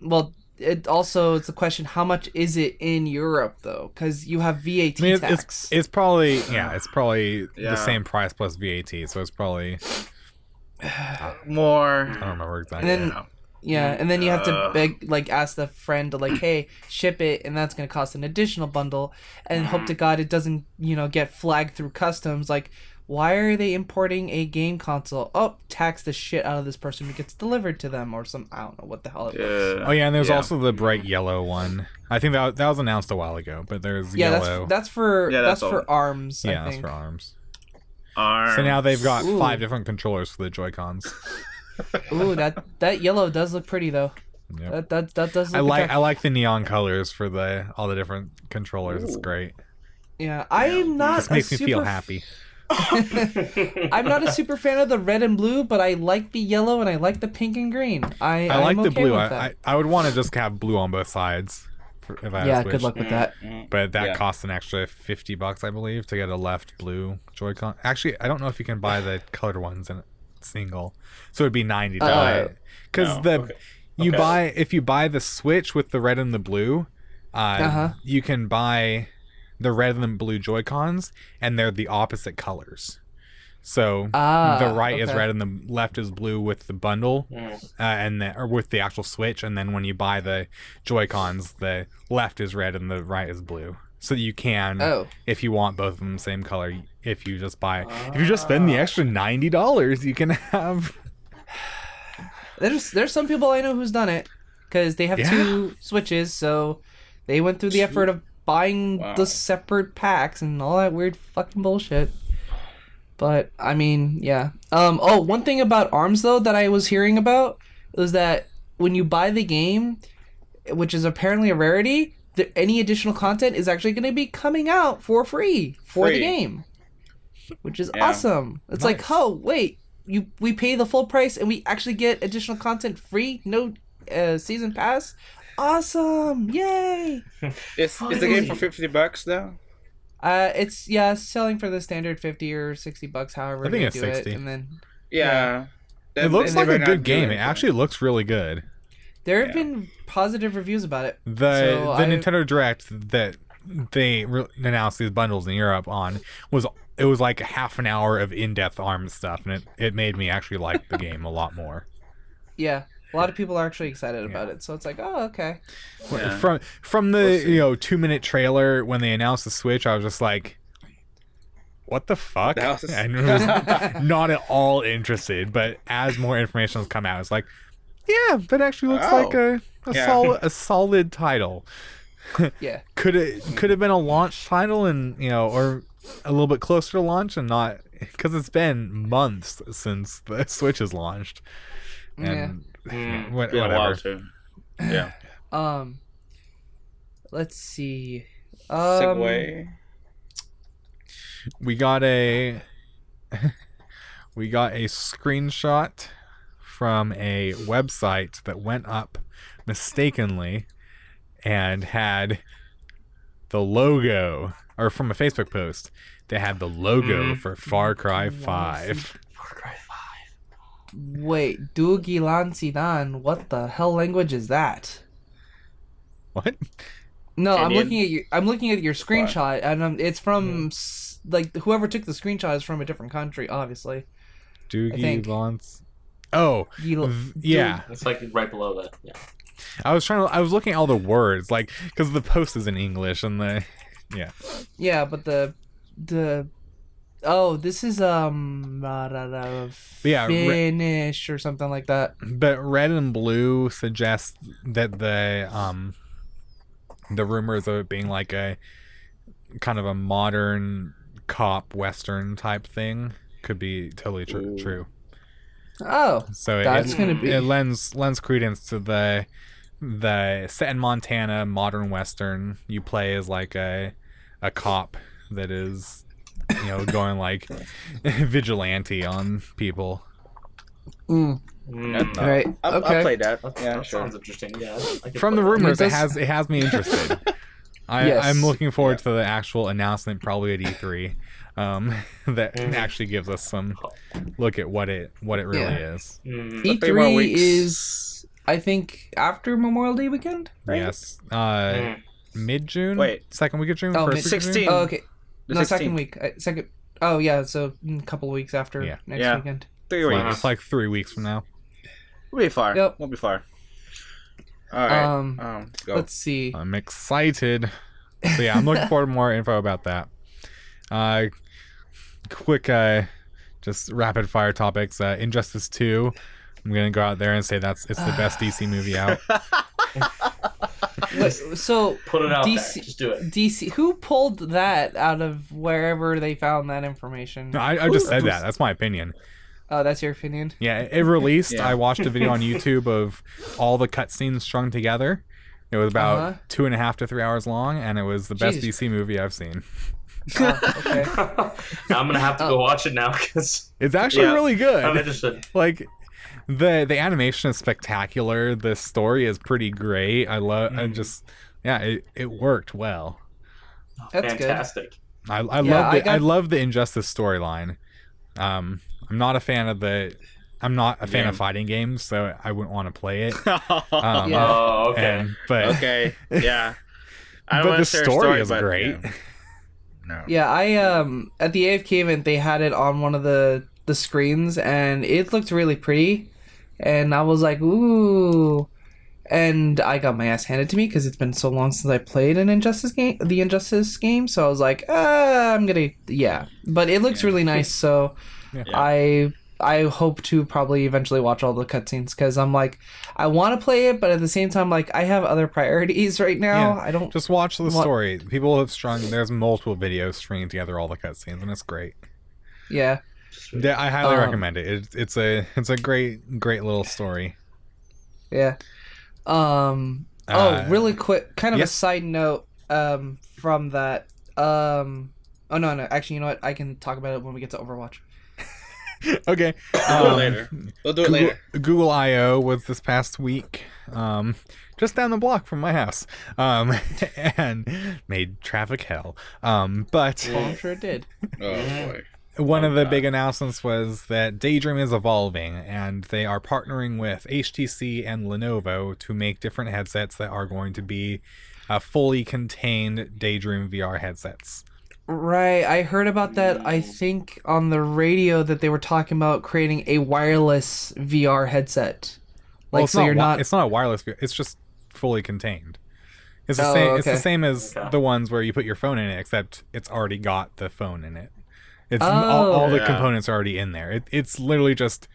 well, it's a question. How much is it in Europe though? Because you have VAT I mean, tax. it's probably it's probably Yeah. the same price plus VAT, so it's probably More. I don't remember exactly. And then yeah, and then you have to ask the friend to hey, ship it, and that's gonna cost an additional bundle, and hope to God it doesn't get flagged through customs. Like, why are they importing a game console? Oh, tax the shit out of this person who gets delivered to them, or some I don't know what the hell it was. Oh yeah, and there's also the bright yellow one. I think that was announced a while ago, but there's yellow. That's for that's ARMS. yeah, I that's think. for ARMS. Arms. So now they've got Ooh. 5 different controllers for the Joy-Cons. Ooh, that yellow does look pretty though. Yep. That does. Look I attractive. like the neon colors for all the different controllers. It's great. Yeah, I'm not. This makes me feel happy. I'm not a super fan of the red and blue, but I like the yellow and I like the pink and green. I like I'm the okay blue. with that. I would want to just have blue on both sides. If I had a Yeah, Switch. good luck with that. But that Yeah. costs an extra $50, I believe, to get a left blue Joy-Con. Actually, I don't know if you can buy the colored ones in a single, so it'd be $90. Because if you buy the Switch with the red and the blue, you can buy the red and the blue Joy-Cons, and they're the opposite colors. So the right is red and the left is blue with the bundle, or with the actual Switch. And then when you buy the Joy-Cons, the left is red and the right is blue. So you can, if you want both of them the same color, if you just spend the extra $90, you can have. There's some people I know who's done it because they have 2 Switches, so they went through the effort of buying the separate packs and all that weird fucking bullshit. But I mean, yeah. One thing about ARMS though that I was hearing about was that when you buy the game, which is apparently a rarity, any additional content is actually going to be coming out for free the game, which is awesome. It's like, oh wait, we pay the full price and we actually get additional content free, no season pass. Awesome! Yay! Is the game for $50 though? It's selling for the standard $50 or $60, however I think they it's do 60. it, and then It looks like a good game. It actually looks really good. there have been positive reviews about it. The Nintendo Direct that they announced these bundles in Europe on was like a half an hour of in-depth ARMS stuff, and it made me actually like the game a lot more. Yeah, a lot of people are actually excited about it, so it's like, oh, okay. From the 2-minute trailer when they announced the Switch, I was just like, what the fuck? And I was not at all interested. But as more information has come out, it's like, yeah, that actually looks like a solid title. Yeah. Could have been a launch title, and or a little bit closer to launch, and not because it's been months since the Switch has launched. And whatever. Yeah. Let's see. Segue. We got a screenshot from a website that went up mistakenly and had the logo, or from a Facebook post, they had the logo for Far Cry 5. Far Cry 5. Wait, Dugilan Sidan. What the hell language is that? What? No, Indian? I'm looking at your screenshot, and it's from like whoever took the screenshot is from a different country, obviously. Doogie Lance. Oh, yeah. It's like right below that. Yeah. I was looking at all the words, like, because the post is in English and the, yeah. Yeah, but the this is Finnish or something like that. But red and blue suggest that the rumors of it being like a kind of a modern cop western type thing could be totally true. Oh, So that's gonna be. it lends credence to the set in Montana modern western. You play as like a cop that is, going like vigilante on people. All right. I'll play that. Yeah, That sure. sounds interesting. Yeah. I could From the play that. rumors, It it has me interested. Yes. I'm looking forward to the actual announcement, probably at E3, that actually gives us some look at what it really is. Mm. 3 more E3 weeks. is, I think, after Memorial Day weekend, right? Yes, mid-June. Wait. Second week of June. Oh, first week of 16. June? Oh, okay. The No, 16th. second week. Second. Oh, yeah. So a couple of weeks after Yeah. next Yeah. weekend. 3 Wow. weeks. It's like 3 weeks from now. We'll be far. Yep. We'll be far. All right. Go. Let's see. I'm excited. So yeah, I'm looking forward to more info about that. Quick, just rapid fire topics. Injustice 2. I'm gonna go out there and say it's the best DC movie out. Wait, so Put it out DC there. Just do it. DC, who pulled that out of wherever they found that information? No, I just said that. That's my opinion. Oh, that's your opinion? Yeah, it released. Yeah. I watched a video on YouTube of all the cutscenes strung together. It was about 2.5 to 3 hours long, and it was the best Jesus. DC movie I've seen. Oh, okay. Now I'm gonna have to go watch it now because It's actually Yeah. really good. I'm interested. Like the animation is spectacular. The story is pretty great. I love. I just it worked well. That's good. Fantastic. I I love the Injustice storyline. I'm not a fan of of fighting games, so I wouldn't want to play it. Yeah. Oh, okay. But Okay. Yeah. I don't but wanna the share a story is but, great. yeah. No. Yeah, I at the AFK event they had it on one of the screens and it looked really pretty, and I was like, ooh, and I got my ass handed to me because it's been so long since I played the Injustice game. So I was like, I'm gonna but it looks really nice. So Yeah. I hope to probably eventually watch all the cutscenes because I'm like, I want to play it, but at the same time, like I have other priorities right now. Yeah, I don't just watch the story. People have there's multiple videos stringing together all the cutscenes, and it's great. Yeah. Yeah, I highly recommend it. It's a great little story. Yeah. Really quick, kind of a side note from that. Oh no, actually, you know what? I can talk about it when we get to Overwatch. Okay. We'll do it later. We'll do it later. Google I/O was this past week, just down the block from my house, and made traffic hell. But I'm sure it did. Oh boy. one of the big announcements was that Daydream is evolving, and they are partnering with HTC and Lenovo to make different headsets that are going to be fully contained Daydream VR headsets. Right, I heard about that. I think on the radio that they were talking about creating a wireless VR headset. Well, Like, it's so you're not. It's not a wireless VR. It's just fully contained. It's the Oh, same. It's okay. the same as Okay. the ones where you put your phone in it, except it's already got the phone in it. It's Oh. all the Yeah. components are already in there. It's literally just,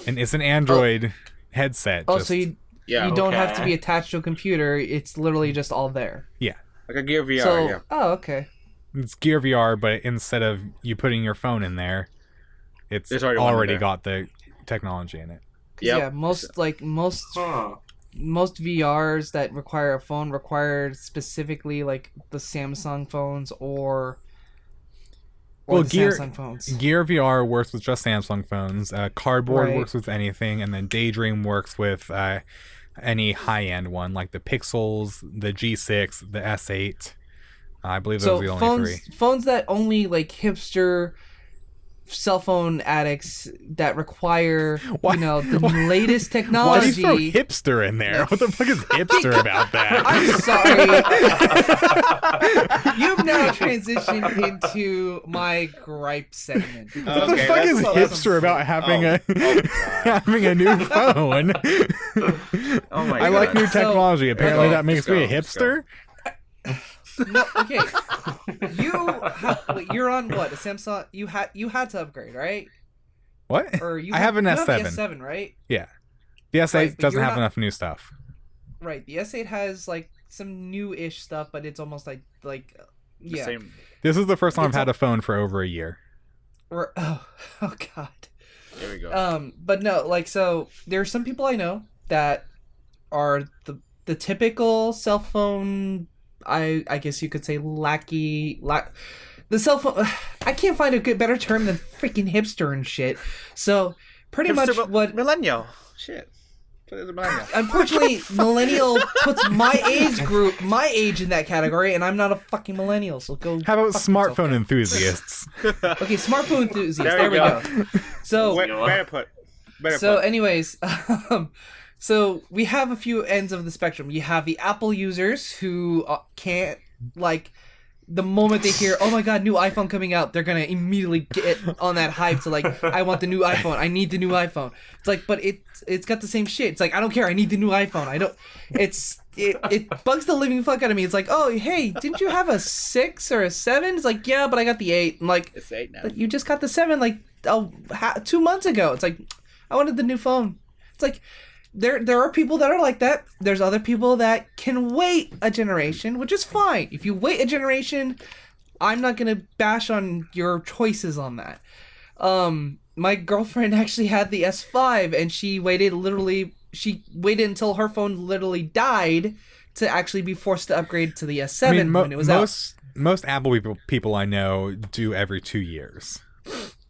it's an Android headset. Oh, just, so you Yeah. don't have to Okay. be attached to a computer. It's literally just all there. Like a Gear VR. So, yeah. oh, okay. it's Gear VR, but instead of you putting your phone in there, it's There's already one in already there. got the technology in it. 'Cause, Yep. yeah, most Huh. VRs that require a phone require specifically like the Samsung phones or Well, the Gear- Samsung phones. Gear VR works with just Samsung phones. Cardboard Right. works with anything, and then Daydream works with any high-end one, like the Pixels, the G6, the S8. I believe those So are the only phones three. phones that only like hipster cell phone addicts that require, Why- you know, the latest Why do technology. you throw hipster in there? What the fuck is hipster about that? I'm sorry. You've now transitioned into my gripe segment. What the Okay, fuck is that's- hipster about having God. having a new phone? Oh my I like God. new technology. Apparently, Let's that makes go, me a let's go. hipster. No, okay. Wait, you're on what? A Samsung? You had to upgrade, right? What? Or you I have an you S7. the S7, right? Yeah, the S8 Right, but doesn't you're have not- enough new stuff. Right. The S8 has like some new-ish stuff, but it's almost like yeah. Same. This is the first time I've It's had a phone for over a year. Or oh god. There we go. But no, like, so there are some people I know that are the typical cell phone. I guess you could say the cell phone. I can't find a better term than freaking hipster and shit. So pretty Hipster, much what. millennial. Shit. So there's a millennial. Unfortunately, millennial puts my age in that category, and I'm not a fucking millennial. So go. How about fuck smartphone yourself. enthusiasts? Okay, smartphone enthusiasts. There There you we go. go. So. Better put. So, anyways, so we have a few ends of the spectrum. You have the Apple users who can't, like, the moment they hear, oh my god, new iPhone coming out, they're gonna immediately get on that hype to, like, I want the new iPhone, I need the new iPhone. It's like, but it's got the same shit. It's like, I don't care, I need the new iPhone. It bugs the living fuck out of me. It's like, oh, hey, didn't you have a 6 or a 7? It's like, yeah, but I got the 8. I'm like, It's 8 now. but you just got the 7, like, 2 months ago. It's like, I wanted the new phone. It's like, there are people that are like that. There's other people that can wait a generation, which is fine. If you wait a generation, I'm not gonna bash on your choices on that. My girlfriend actually had the S5, and she waited until her phone literally died to actually be forced to upgrade to the S7 I mean, when it was out. most Apple people I know do every 2 years.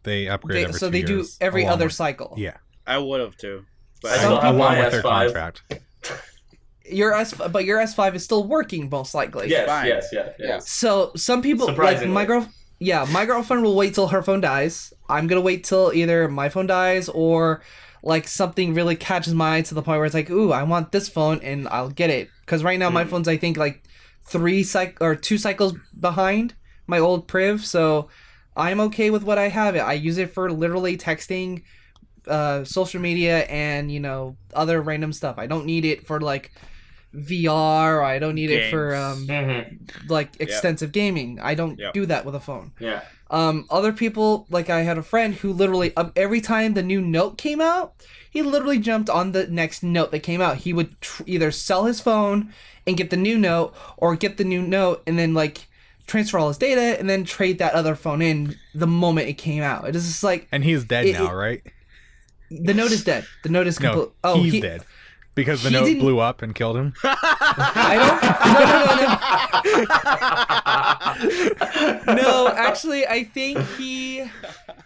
They upgrade every 2 years. So they do every along other with- cycle. Yeah, I would have too. But I still have along my with their S5. contract. Your S5 is still working most likely. Yes, fine. yes. So some people, like Surprisingly. my girlfriend will wait till her phone dies. I'm gonna wait till either my phone dies or like something really catches my eye to the point where it's like, ooh, I want this phone, and I'll get it. Because right now my phone's, I think, like 2 cycles behind my old Priv, so I'm okay with what I have. I use it for literally texting, social media, and, you know, other random stuff. I don't need it for like VR, or I don't need it for like extensive gaming. I don't do that with a phone. Yeah. Other people, like I had a friend who literally every time the new Note came out, he literally jumped on the next Note that came out. He would either sell his phone and get the new Note, or get the new Note and then like transfer all his data and then trade that other phone in the moment it came out. It is just like, And he's dead now, right? the Note is dead. The Note is complete. No, he's dead. Because the he Note didn't- blew up and killed him. No, actually, I think he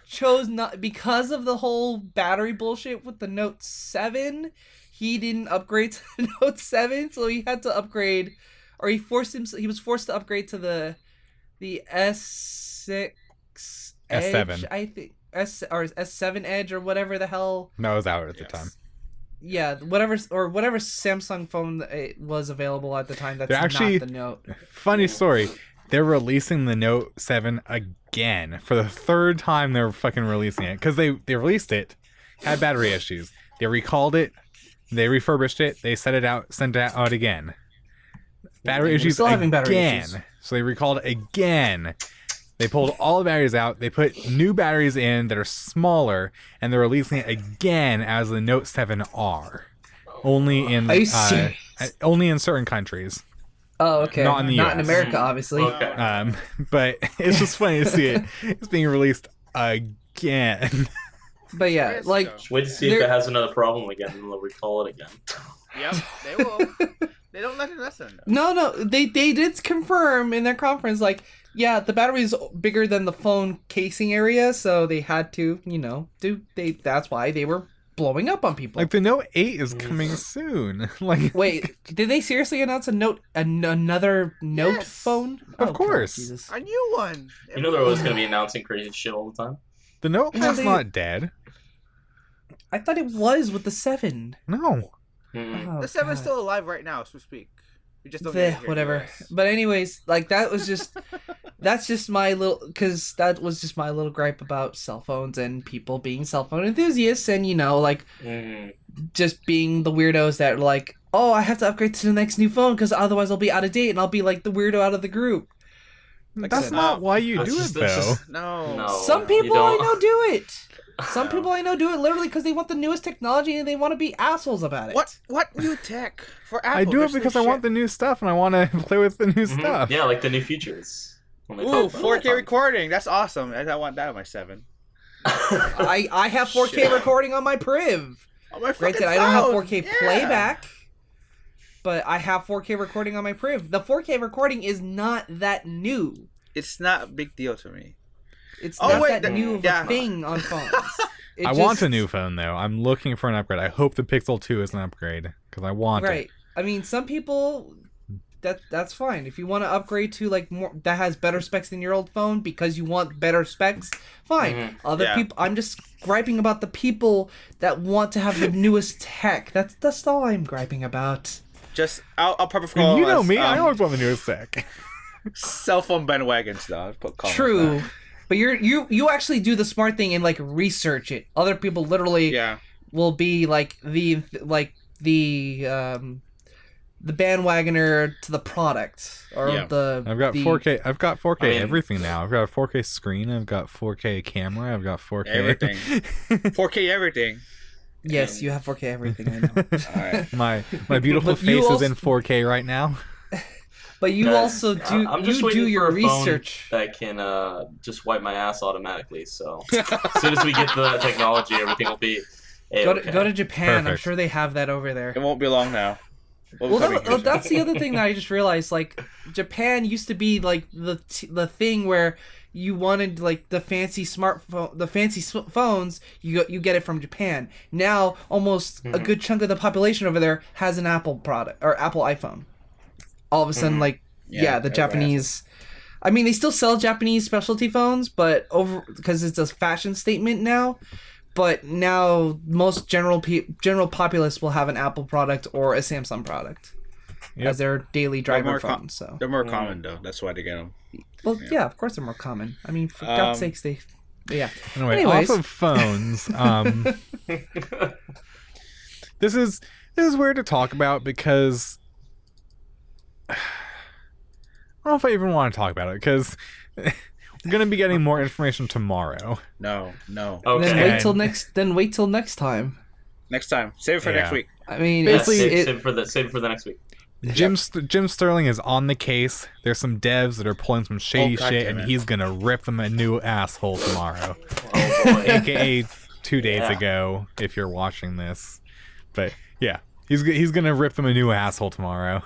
chose not, because of the whole battery bullshit with the Note 7. He didn't upgrade to the Note 7, so he had to upgrade, or he was forced to upgrade to the S6 Edge, S7. I think S7 Edge, or whatever the hell. That was out at the time. Yeah, whatever Samsung phone it was available at the time. That's They're actually- not the Note. Funny story. They're releasing the Note 7 again. For the third time they're fucking releasing it. Because they released it, had battery issues. They recalled it, they refurbished it, they sent it out again. Battery issues still having battery again. issues. So they recalled it again. They pulled all the batteries out, they put new batteries in that are smaller, and they're releasing it again as the Note 7R. Only in Are you serious? only in certain countries. Oh, okay. Not in the Not in US. America, obviously. Okay. But it's just funny to see it. It's being released again. But yeah, like, Wait to see if it has another problem again, and they'll recall it again. Yep, they will. They don't let it listen. no, they did confirm in their conference, like, yeah, the battery is bigger than the phone casing area, so they had to, you know, that's why they were blowing up on people. Like the Note 8 is coming soon. Like, Wait, did they seriously announce another Note Yes. phone? Of Oh, course. Jesus. A new one. You know they're always going to be announcing crazy shit all the time. The Note Yeah, is not dead. I thought it was with the 7. No. Mm. Oh, The 7 is God. still alive right now, so to speak. We just don't get it here in the Whatever. US. But anyways, like that was just that's just my little because that was just my little gripe about cell phones and people being cell phone enthusiasts and like Mm. just being the weirdos that are like, oh, I have to upgrade to the next new phone because otherwise I'll be out of date and I'll be like the weirdo out of the group. Like I That's said, not why you That's do just- it, that's though. just- No. No. Some people I don't. know do it. Some people I know do it literally because they want the newest technology and they want to be assholes about it. What new tech for Apple? I do it There's new because I want shit. the new stuff and I want to play with the new Mhm. stuff. Yeah, like the new features. When they Ooh, talk about 4K it. recording. That's awesome. I want that on my 7. I have 4K Shit. recording on my Priv. On my Granted, fucking I don't have phone. 4K Yeah. playback, but I have 4K recording on my Priv. The 4K recording is not that new. It's not a big deal to me. It's Oh, not wait, that new of yeah. a thing on phones. It I just- want a new phone, though. I'm looking for an upgrade. I hope the Pixel 2 is an upgrade because I want Right. it. I mean, some people that's fine. If you want to upgrade to like more that has better specs than your old phone because you want better specs, fine. Mhm. Other Yeah. people, I'm just griping about the people that want to have the newest tech. That's all I'm griping about. Just I'll probably And call you know us, me, I always want the newest tech. cell phone bandwagons though. I'll call them True. that. But you actually do the smart thing and like research it. Other people literally Yeah. will be like the bandwagoner to the product or Yeah. I've got the 4K. I've got 4K I mean- everything now. I've got a 4K screen. I've got 4K camera. I've got 4K Everything. 4K everything. Yes, you have 4K everything. I know. All right. my beautiful But you face also- is in 4K right now. But you Guys, also do I'm just you do waiting your for a phone research. that can just wipe my ass automatically. So as soon as we get to that technology, everything will be A-okay. Go to Japan. I'm Perfect. sure they have that over there. It won't be long now. Well, that's the other thing that I just realized. Like, Japan used to be like the thing where you wanted like the fancy smartphone, the fancy phones. You get it from Japan. Now, almost a good chunk of the population over there has an Apple product or Apple iPhone. All of a sudden, like the everybody Japanese. I mean, they still sell Japanese specialty phones, but because it's a fashion statement now. But now most general populace will have an Apple product or a Samsung product as their daily driver more phone. So, They're more common though. That's why they get them. well, yeah, of course they're more common. I mean, for God's sakes, they. Yeah. Anyway, Anyways. off of phones, this is weird to talk about because I don't know if I even want to talk about it because we're gonna be getting more information tomorrow. No. Okay. Then wait till next time. Next time. Save it for next Yeah. week. I mean, Yeah, Basically, save it for the next week. Jim Sterling is on the case. There's some devs that are pulling some shady God shit, damn and it. he's gonna rip them a new asshole tomorrow. Oh boy. AKA 2 days Yeah. ago, if you're watching this. But yeah, he's gonna rip them a new asshole tomorrow,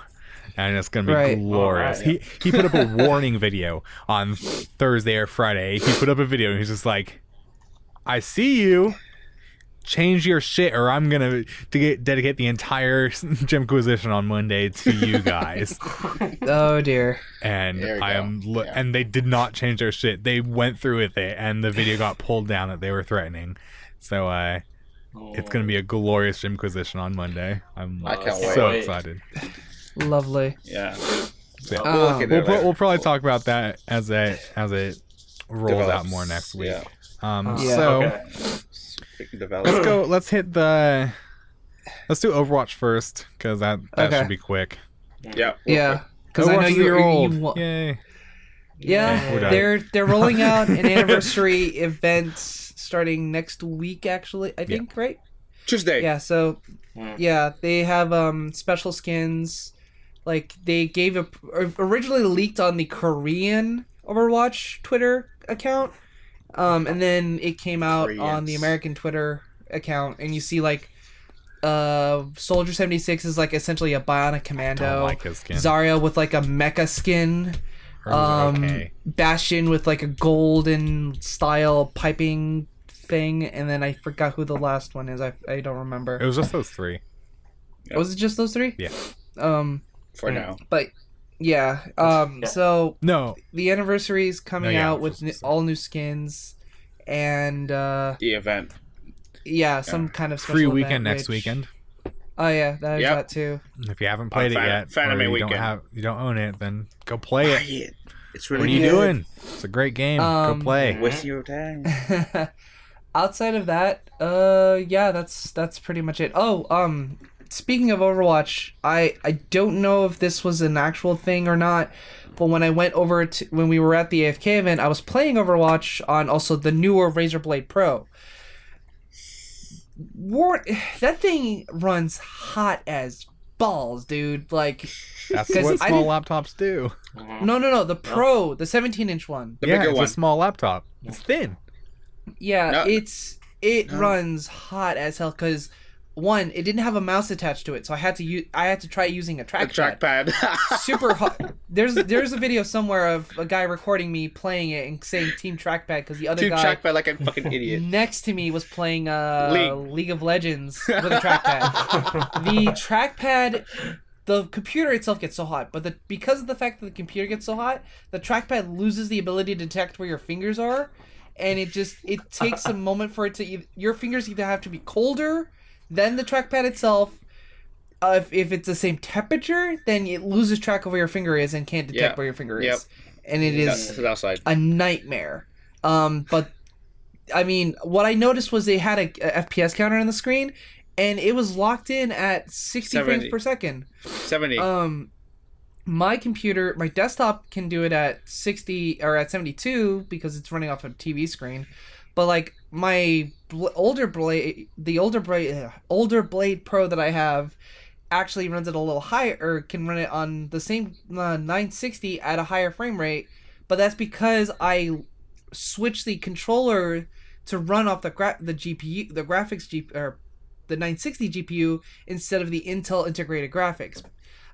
and it's gonna be Right. glorious. Alright, He put up a warning video on Thursday or Friday. He put up a video and he's just like, "I see you. Change your shit, or I'm gonna dedicate the entire Gymquisition on Monday to you guys." oh dear. And There we I go. am, Yeah. and they did not change their shit. They went through with it, and the video got pulled down that they were threatening. So it's gonna be a glorious Gymquisition on Monday. I'm I can't so wait. excited. Lovely. Yeah. So, We'll look at it later. we'll probably talk about that as it rolls out Develops. more next week. Yeah. Yeah. So Okay. Freaking develop. let's go. Let's do Overwatch first because that Okay. should be quick. Yeah. Yeah. Because I know Overwatch is a you year old. you Yay! Yeah, we're done. they're rolling out an anniversary event starting next week. Actually, I think right. Tuesday. Yeah. So, Mm. yeah, they have special skins. Like they gave originally leaked on the Korean Overwatch Twitter account, and then it came out on the Koreans. American Twitter account, and you see like, Soldier 76 is like essentially a bionic commando. Don't like his skin. Zarya with like a mecha skin. Okay. Bastion with like a golden style piping thing, and then I forgot who the last one is. I don't remember. It was just those three. Was it just those three? Yeah. For now. But yeah. Yeah. So No. the anniversary is coming No, yeah, out it was with just- all new skins, and The event. yeah, some kind of special Free event, weekend next which- weekend. Oh yeah, that is that too. If you haven't played it yet, Phantom or you weekend. don't own it, then go play Buy it. it. It's What really are you good. doing? It's a great game. Go play. Waste your time. Outside of that, yeah, that's pretty much it. Oh, speaking of Overwatch, I don't know if this was an actual thing or not, but when I went over to when we were at the AFK event, I was playing Overwatch on also the newer Razer Blade Pro. That thing runs hot as balls, dude. Like, That's 'cause what I small didn't- laptops do. no, the Pro, the 17-inch one. The yeah, bigger it's one. a small laptop. It's thin. Yeah, No. it runs hot as hell because one, it didn't have a mouse attached to it, so I had to try using a The trackpad. trackpad. Super hot. There's a video somewhere of a guy recording me playing it and saying Team Trackpad because the other Team guy trackpad like a fucking idiot. next to me was playing League. League of Legends with a trackpad. The trackpad, the computer itself gets so hot, but because of the fact that the computer gets so hot, the trackpad loses the ability to detect where your fingers are, and it takes a moment for it to your fingers either have to be colder than the trackpad itself. If it's the same temperature, then it loses track of where your finger is and can't detect where your finger is, and it is outside. a nightmare. But I mean, what I noticed was they had a FPS counter on the screen, and it was locked in at 60 frames 70. per second. 70. My computer, my desktop can do it at 60 or at 72 because it's running off a TV screen. But like my older Blade Pro that I have actually runs it a little higher, or can run it on the same 960 at a higher frame rate. But that's because I switched the controller to run off the GPU, the graphics or the 960 GPU instead of the Intel integrated graphics.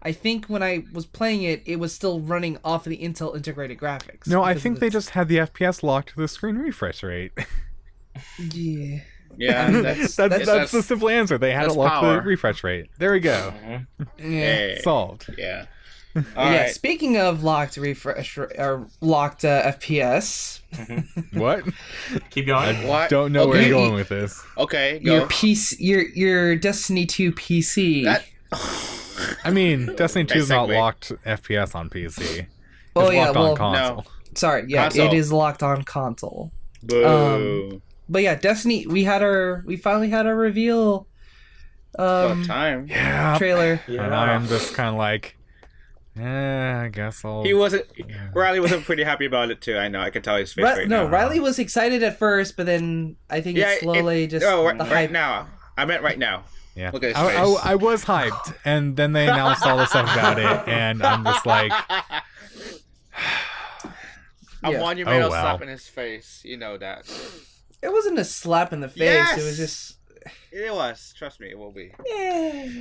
I think when I was playing it, it was still running off of the Intel integrated graphics. No, I think they just had the FPS locked to the screen refresh rate. Yeah. Yeah, That's the simple answer. They had it that's locked to the power. refresh rate. There we go. Yeah. Hey, Solved. yeah. Yeah. Alright. Speaking of locked refresh or locked FPS, What? Keep going. What? Don't know where Okay. you're going with this. Okay, go. your PC, your Destiny 2 PC. That. I mean, Destiny 2 is not Basically. locked FPS on PC. It's Oh, yeah, locked on well, console. no. Sorry, yeah, Console. it is locked on console. Boo. But yeah, Destiny. We finally had our reveal. About time. Yeah. Trailer. Yeah. And I'm just kind of like, I guess I'll. He wasn't. Riley wasn't pretty happy about it too. I know. I could tell his face right now. Riley was excited at first, but then I think Yeah, it slowly just right, the right hype. now. I meant right now. Yeah. Look at his I, face. I was hyped, and then they announced all the stuff about it, and I'm just like, A Yeah. monumental Oh, wow. slap in his face. You know that. It wasn't a slap in the face. Yes! It was just. It was. Trust me, it will be.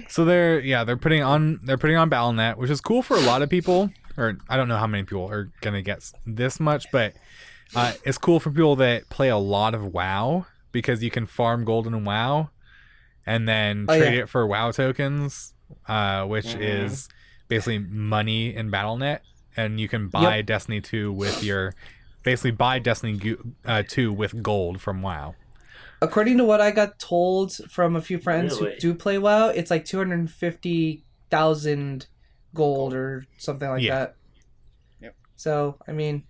so they're putting on Battle.net, which is cool for a lot of people. Or I don't know how many people are gonna get this much, but it's cool for people that play a lot of WoW because you can farm gold in WoW, and then trade it for WoW tokens, which is basically money in Battle.net, and you can buy Destiny 2 with your buy Destiny 2 with gold from WoW. According to what I got told from a few friends Really? who do play WoW, it's like 250,000 gold or something like that. Yep. So, I mean,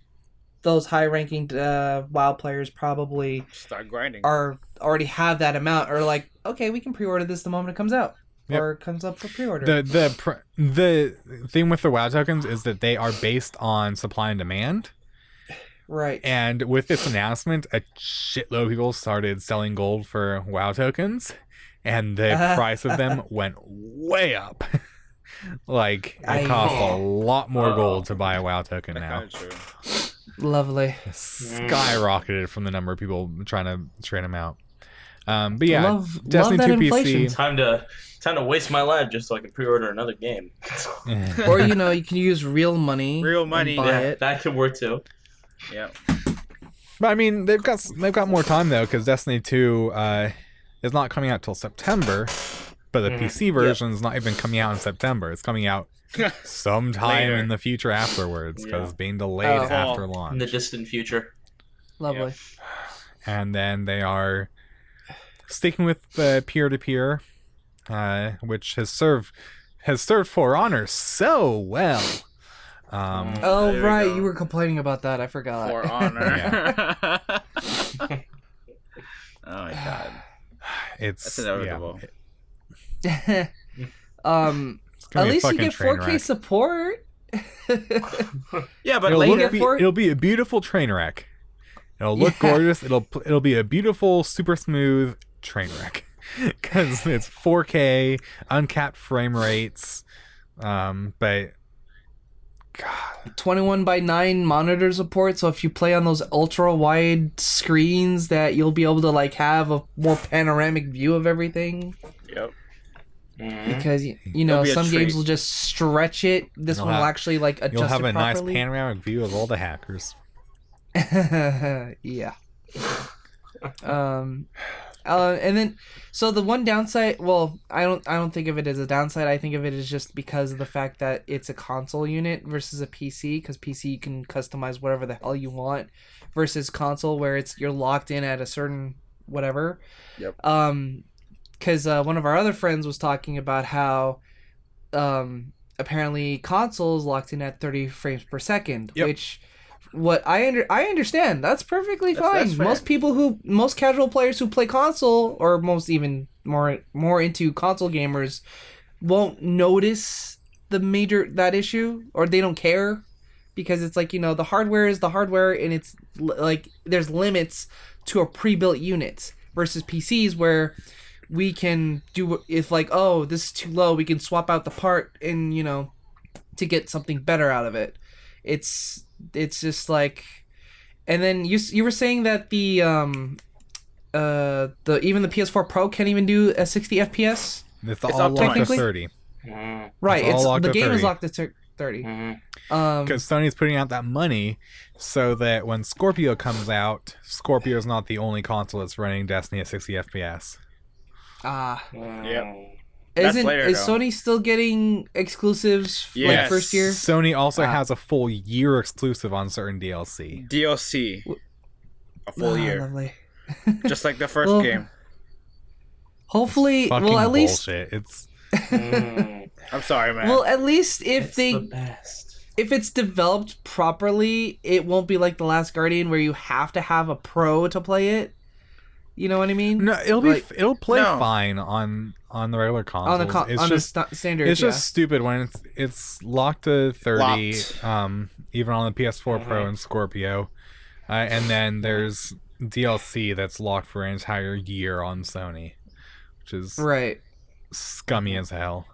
those high-ranking WoW players probably Start grinding. already have that amount, or like, okay, we can pre-order this the moment it comes out, Yep. or it comes up for pre-order. The thing with the WoW tokens is that they are based on supply and demand. Right. And with this announcement, a shitload of people started selling gold for WoW tokens, and the price of them went way up. Like, it costs a lot more gold to buy a WoW token now. That's true. Lovely. Skyrocketed from the number of people trying to trade them out. But yeah, Love Destiny that 2 inflation. PC. Time to waste my life just so I can pre-order another game. Or, you know, you can use real money. Real and money. buy Yeah, it. that could work too. Yeah. But I mean, they've got more time though, because Destiny 2 is not coming out till September, but the PC version is not even coming out in September. It's coming out sometime Later. in the future afterwards, because Yeah. it's being delayed Oh. after In launch. the distant future. Lovely. and then they are sticking with peer-to-peer, which has served For Honor so well. Oh right, you were complaining about that. I forgot. For Honor. Oh my god, That's inevitable. It's At least you get 4K support. Yeah, but it'll be a beautiful train wreck. It'll look gorgeous. It'll be a beautiful, super smooth train wreck because it's 4K, uncapped frame rates. But God, 21:9 monitor support. So if you play on those ultra wide screens, that you'll be able to like have a more panoramic view of everything. Yep. Because you know some games will just stretch it. This one will actually like adjust it you'll have a properly. nice panoramic view of all the hackers. Yeah. And then so the one downside, well, I don't think of it as a downside. I think of it as just because of the fact that it's a console unit versus a PC, because PC you can customize whatever the hell you want versus console where you're locked in at a certain whatever. Yep. Because one of our other friends was talking about how apparently consoles locked in at 30 frames per second, which I understand. That's perfectly fine. That's Most casual players who play console, or most even more into console gamers, won't notice that issue, or they don't care, because it's like, you know, the hardware is the hardware, and it's like there's limits to a pre-built unit versus PCs where we can do, if like, oh, this is too low, we can swap out the part and, you know, to get something better out of it. It's just like, and then you were saying that the even the PS4 Pro can't even do a 60 FPS. It's all locked to 30. Right, the game 30. is locked to 30. Because Sony's putting out that money so that when Scorpio comes out, Scorpio's not the only console that's running Destiny at 60 FPS. Yep. Is Sony still getting exclusives like first year? Sony also has a full year exclusive on certain DLC. A full year. Lovely. Just like the first game. Hopefully, Fucking at least bullshit. It's I'm sorry, man. well, at least if the best. if it's developed properly, it won't be like The Last Guardian where you have to have a pro to play it. You know what I mean? No, it'll play fine on the regular consoles. Standard. It's just stupid when it's locked to 30, even on the PS4 Pro and Scorpio, and then there's DLC that's locked for an entire year on Sony, which is scummy as hell.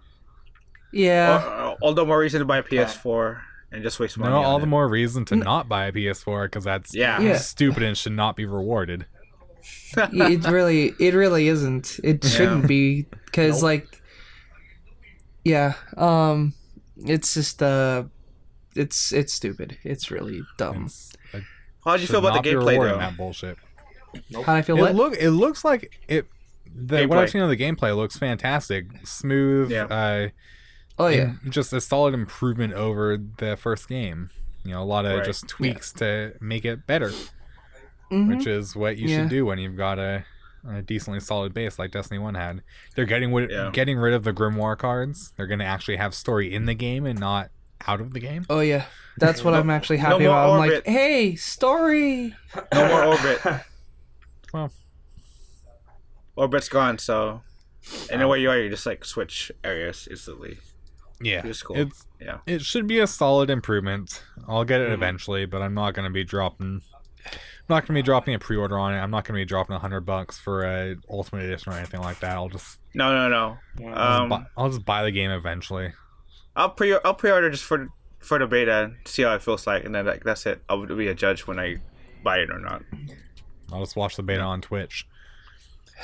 Yeah. All the more reason to buy a PS4 and just waste money. No, all the more reason to not buy a PS4 because that's stupid and should not be rewarded. It really isn't. It shouldn't be, because it's just it's stupid. It's really dumb. How do you feel about the gameplay though? That bullshit. How do I feel? It looks like it. What I've seen of the gameplay looks fantastic, smooth. Just a solid improvement over the first game. You know, a lot of just tweaks to make it better. Which is what you should do when you've got a decently solid base like Destiny 1 had. They're getting rid of the Grimoire cards. They're going to actually have story in the game and not out of the game. Oh yeah, that's what I'm actually happy about. I'm like, hey, story. No more Orbit. Well, Orbit's gone, so anywhere you are, you just like switch areas instantly. Yeah, it's cool. It should be a solid improvement. I'll get it eventually, but I'm not going to be dropping. I'm not going to be dropping a pre-order on it. I'm not going to be dropping $100 for a Ultimate Edition or anything like that. I'll just no. I'll just buy the game eventually. I'll pre-order just for the beta, see how it feels like, and then that's it. I'll be a judge when I buy it or not. I'll just watch the beta on Twitch.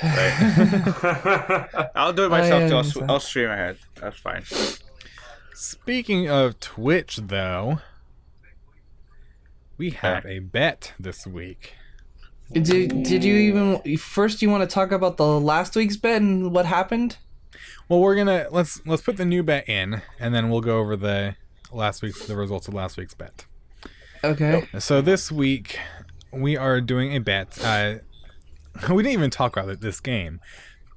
Right. I'll do it myself too. I'll stream ahead. That's fine. Speaking of Twitch, though, we have a bet this week. Did you even first? You want to talk about the last week's bet and what happened? Well, we're gonna let's put the new bet in, and then we'll go over the results of last week's bet. Okay. So this week we are doing a bet. we didn't even talk about this game.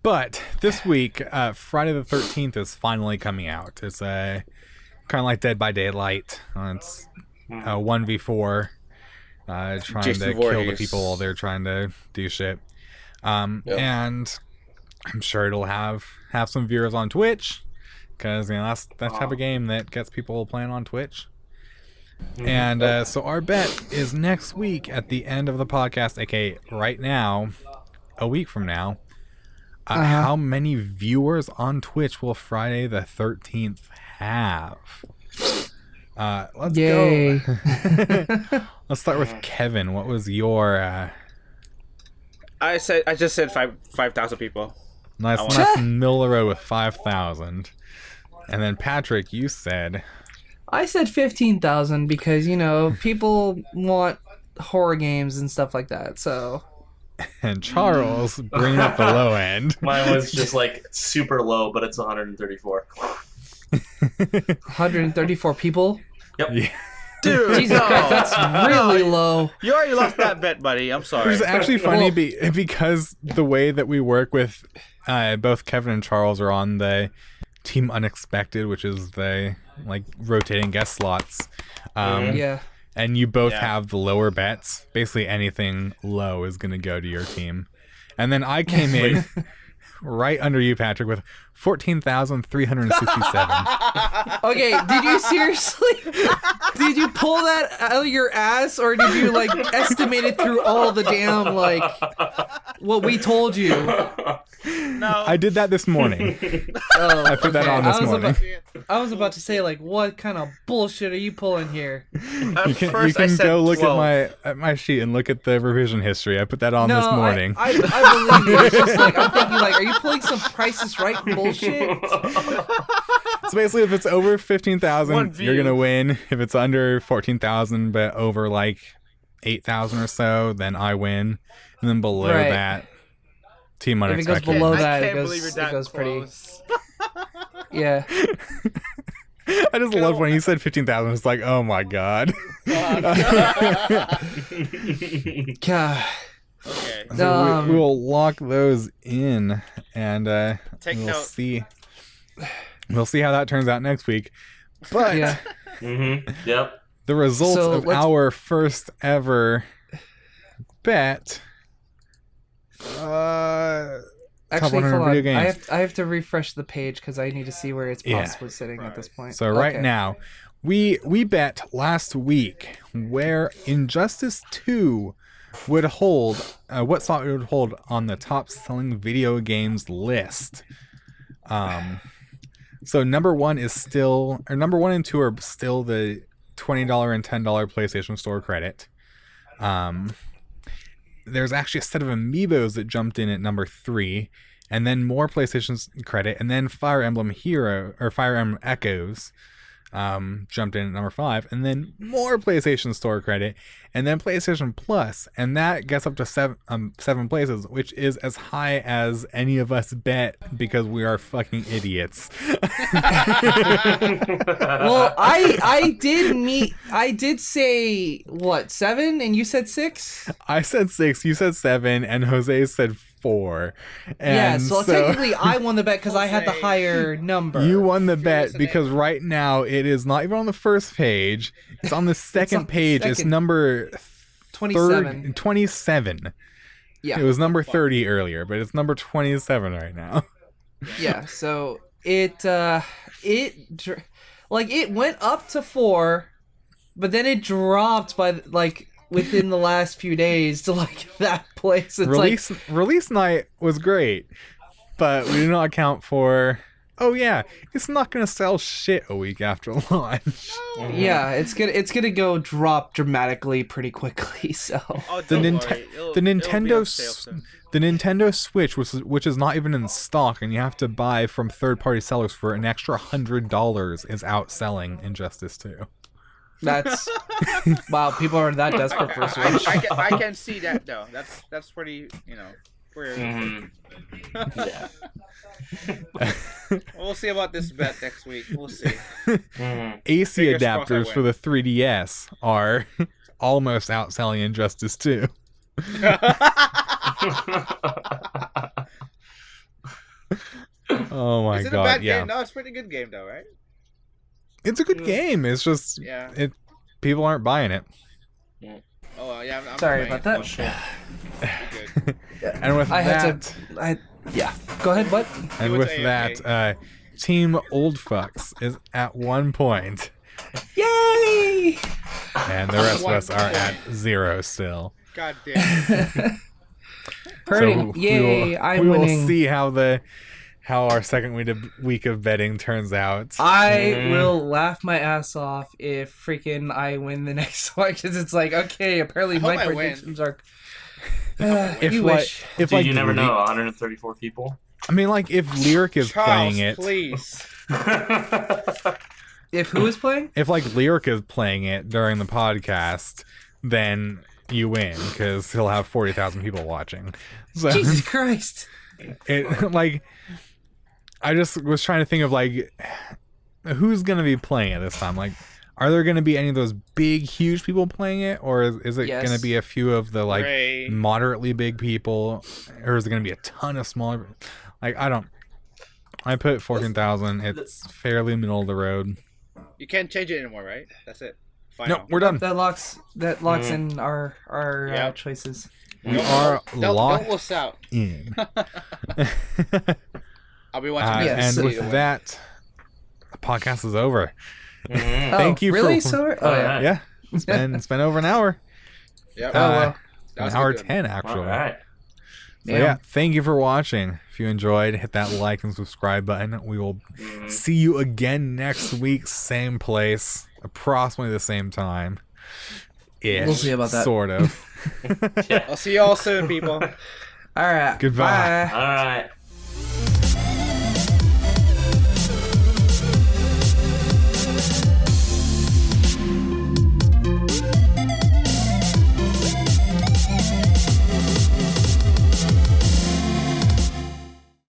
But this week, Friday the 13th is finally coming out. It's kind of like Dead by Daylight. It's 1v4, trying to kill the people while they're trying to do shit. And I'm sure it'll have some viewers on Twitch, because that's the type of game that gets people playing on Twitch. And so our bet is next week at the end of the podcast, aka right now, a week from now. How many viewers on Twitch will Friday the 13th have? Let's go. Let's start with Kevin. What was your... I just said 5,000 people. Nice middle of the road with 5,000. And then Patrick, you said... I said 15,000 because, people want horror games and stuff like that, so... And Charles, bringing up the low end. Mine was just like super low, but it's 134. 134 people? Yep. Yeah. Dude, Jesus Christ, that's really low. You already lost that bet, buddy. I'm sorry. Which is actually funny because the way that we work with both Kevin and Charles are on the Team Unexpected, which is the rotating guest slots. Yeah. And you both have the lower bets. Basically anything low is going to go to your team. And then I came in right under you, Patrick, with 14,367. Okay, did you seriously? Did you pull that out of your ass, or did you estimate it through all the damn what we told you? No. I did that this morning. I put that on this morning. I was about to say, what kind of bullshit are you pulling here? You can go look at my sheet and look at the revision history. I put that on this morning. I believe you. It's just I'm thinking, are you pulling some Price is Right bullshit? So basically, if it's over 15,000, you're gonna win. If it's under 14,000 but over 8,000 or so, then I win. And then below that, Team Unexpected. If it goes below that, it goes pretty. Yeah. I just love when you said 15,000. It's like, oh my god. God. Okay. So we will lock those in, and Take we'll note. see. We'll see how that turns out next week. But Yeah. Yep. the results of our first ever bet. Actually, top 100 hold on. video games. I have to refresh the page because I need to see where it's possibly sitting at this point. So right now, we bet last week where Injustice 2 would hold, what slot it would hold on the top selling video games list. So number one and 2 are still the $20 and $10 PlayStation Store credit. There's actually a set of amiibos that jumped in at number 3, and then more PlayStation's credit, and then Fire Emblem Echoes jumped in at number 5, and then more PlayStation Store credit, and then PlayStation Plus, and that gets up to 7 places, which is as high as any of us bet because we are fucking idiots. Well, I did say 7 and you said 6? I said 6, you said 7, and Jose said 4. And so technically I won the bet because I had the higher number. You won the bet because right now it is not even on the first page. It's on the second page. It's number 27. Yeah. It was number 30 earlier, but it's number 27 right now. Yeah, so it went up to 4, but then it dropped by within the last few days to that place. It's Release night was great, but we did not account for. Oh yeah, it's not gonna sell shit a week after launch. Yeah, it's gonna go drop dramatically pretty quickly. So the Nintendo Switch, which is not even in stock, and you have to buy from third-party sellers for an extra $100, is outselling Injustice 2. That's wow. People are that desperate for a Switch. I can see that though. That's pretty. Weird. Yeah. We'll see about this bet next week. We'll see. AC Fingers adapters crossed I for the 3DS are almost outselling Injustice 2. Oh my Is it a god, bad yeah. game? No, it's a pretty good game though, right? It's a good game. It's just Yeah. people aren't buying it. Oh yeah. I'm Sorry playing about it. that. You're good. And with Yeah. Go ahead, bud. and It was with that, Team Old Fucks is at 1 point, Yay! and the rest of 1 us are at point. 0 still. God damn. Hurting. Yay! I'm we winning. will see how our second week of betting turns out. I will laugh my ass off if freaking I win the next one, because it's like, okay, apparently my hope I win. predictions are. If you like, wish. if Dude, like you never Ly- know. 134 people. I mean, like if Lyric is Charles, playing it, please. If who is playing? if like Lyric is playing it during the podcast, then you win because he'll have 40,000 people watching. So Jesus Christ! it like I just was trying to think of like who's gonna be playing it this time. Like, are there gonna be any of those big, huge people playing it, or is it Yes. gonna be a few of the like Ray. moderately big people, or is it gonna be a ton of smaller? Like, I don't. I put 14,000. It's fairly middle of the road. You can't change it anymore, right? That's it. Final. No, we're done. That locks in our Yep. choices. We are Don't locked wuss out. in. I'll be watching Yeah, this. and so- with that, the podcast is over. Mhm. Thank you really? for- So, Oh, yeah. Yeah, it's been over an hour. Yep. Oh, well. That was An hour a good one. 10 All actually. right. So yeah, thank you for watching. If you enjoyed, hit that like and subscribe button. We will see you again next week, same place, approximately the same time. We'll see about that. Sort of. Yeah. I'll see you all soon, people. All right. Goodbye. Bye. All right.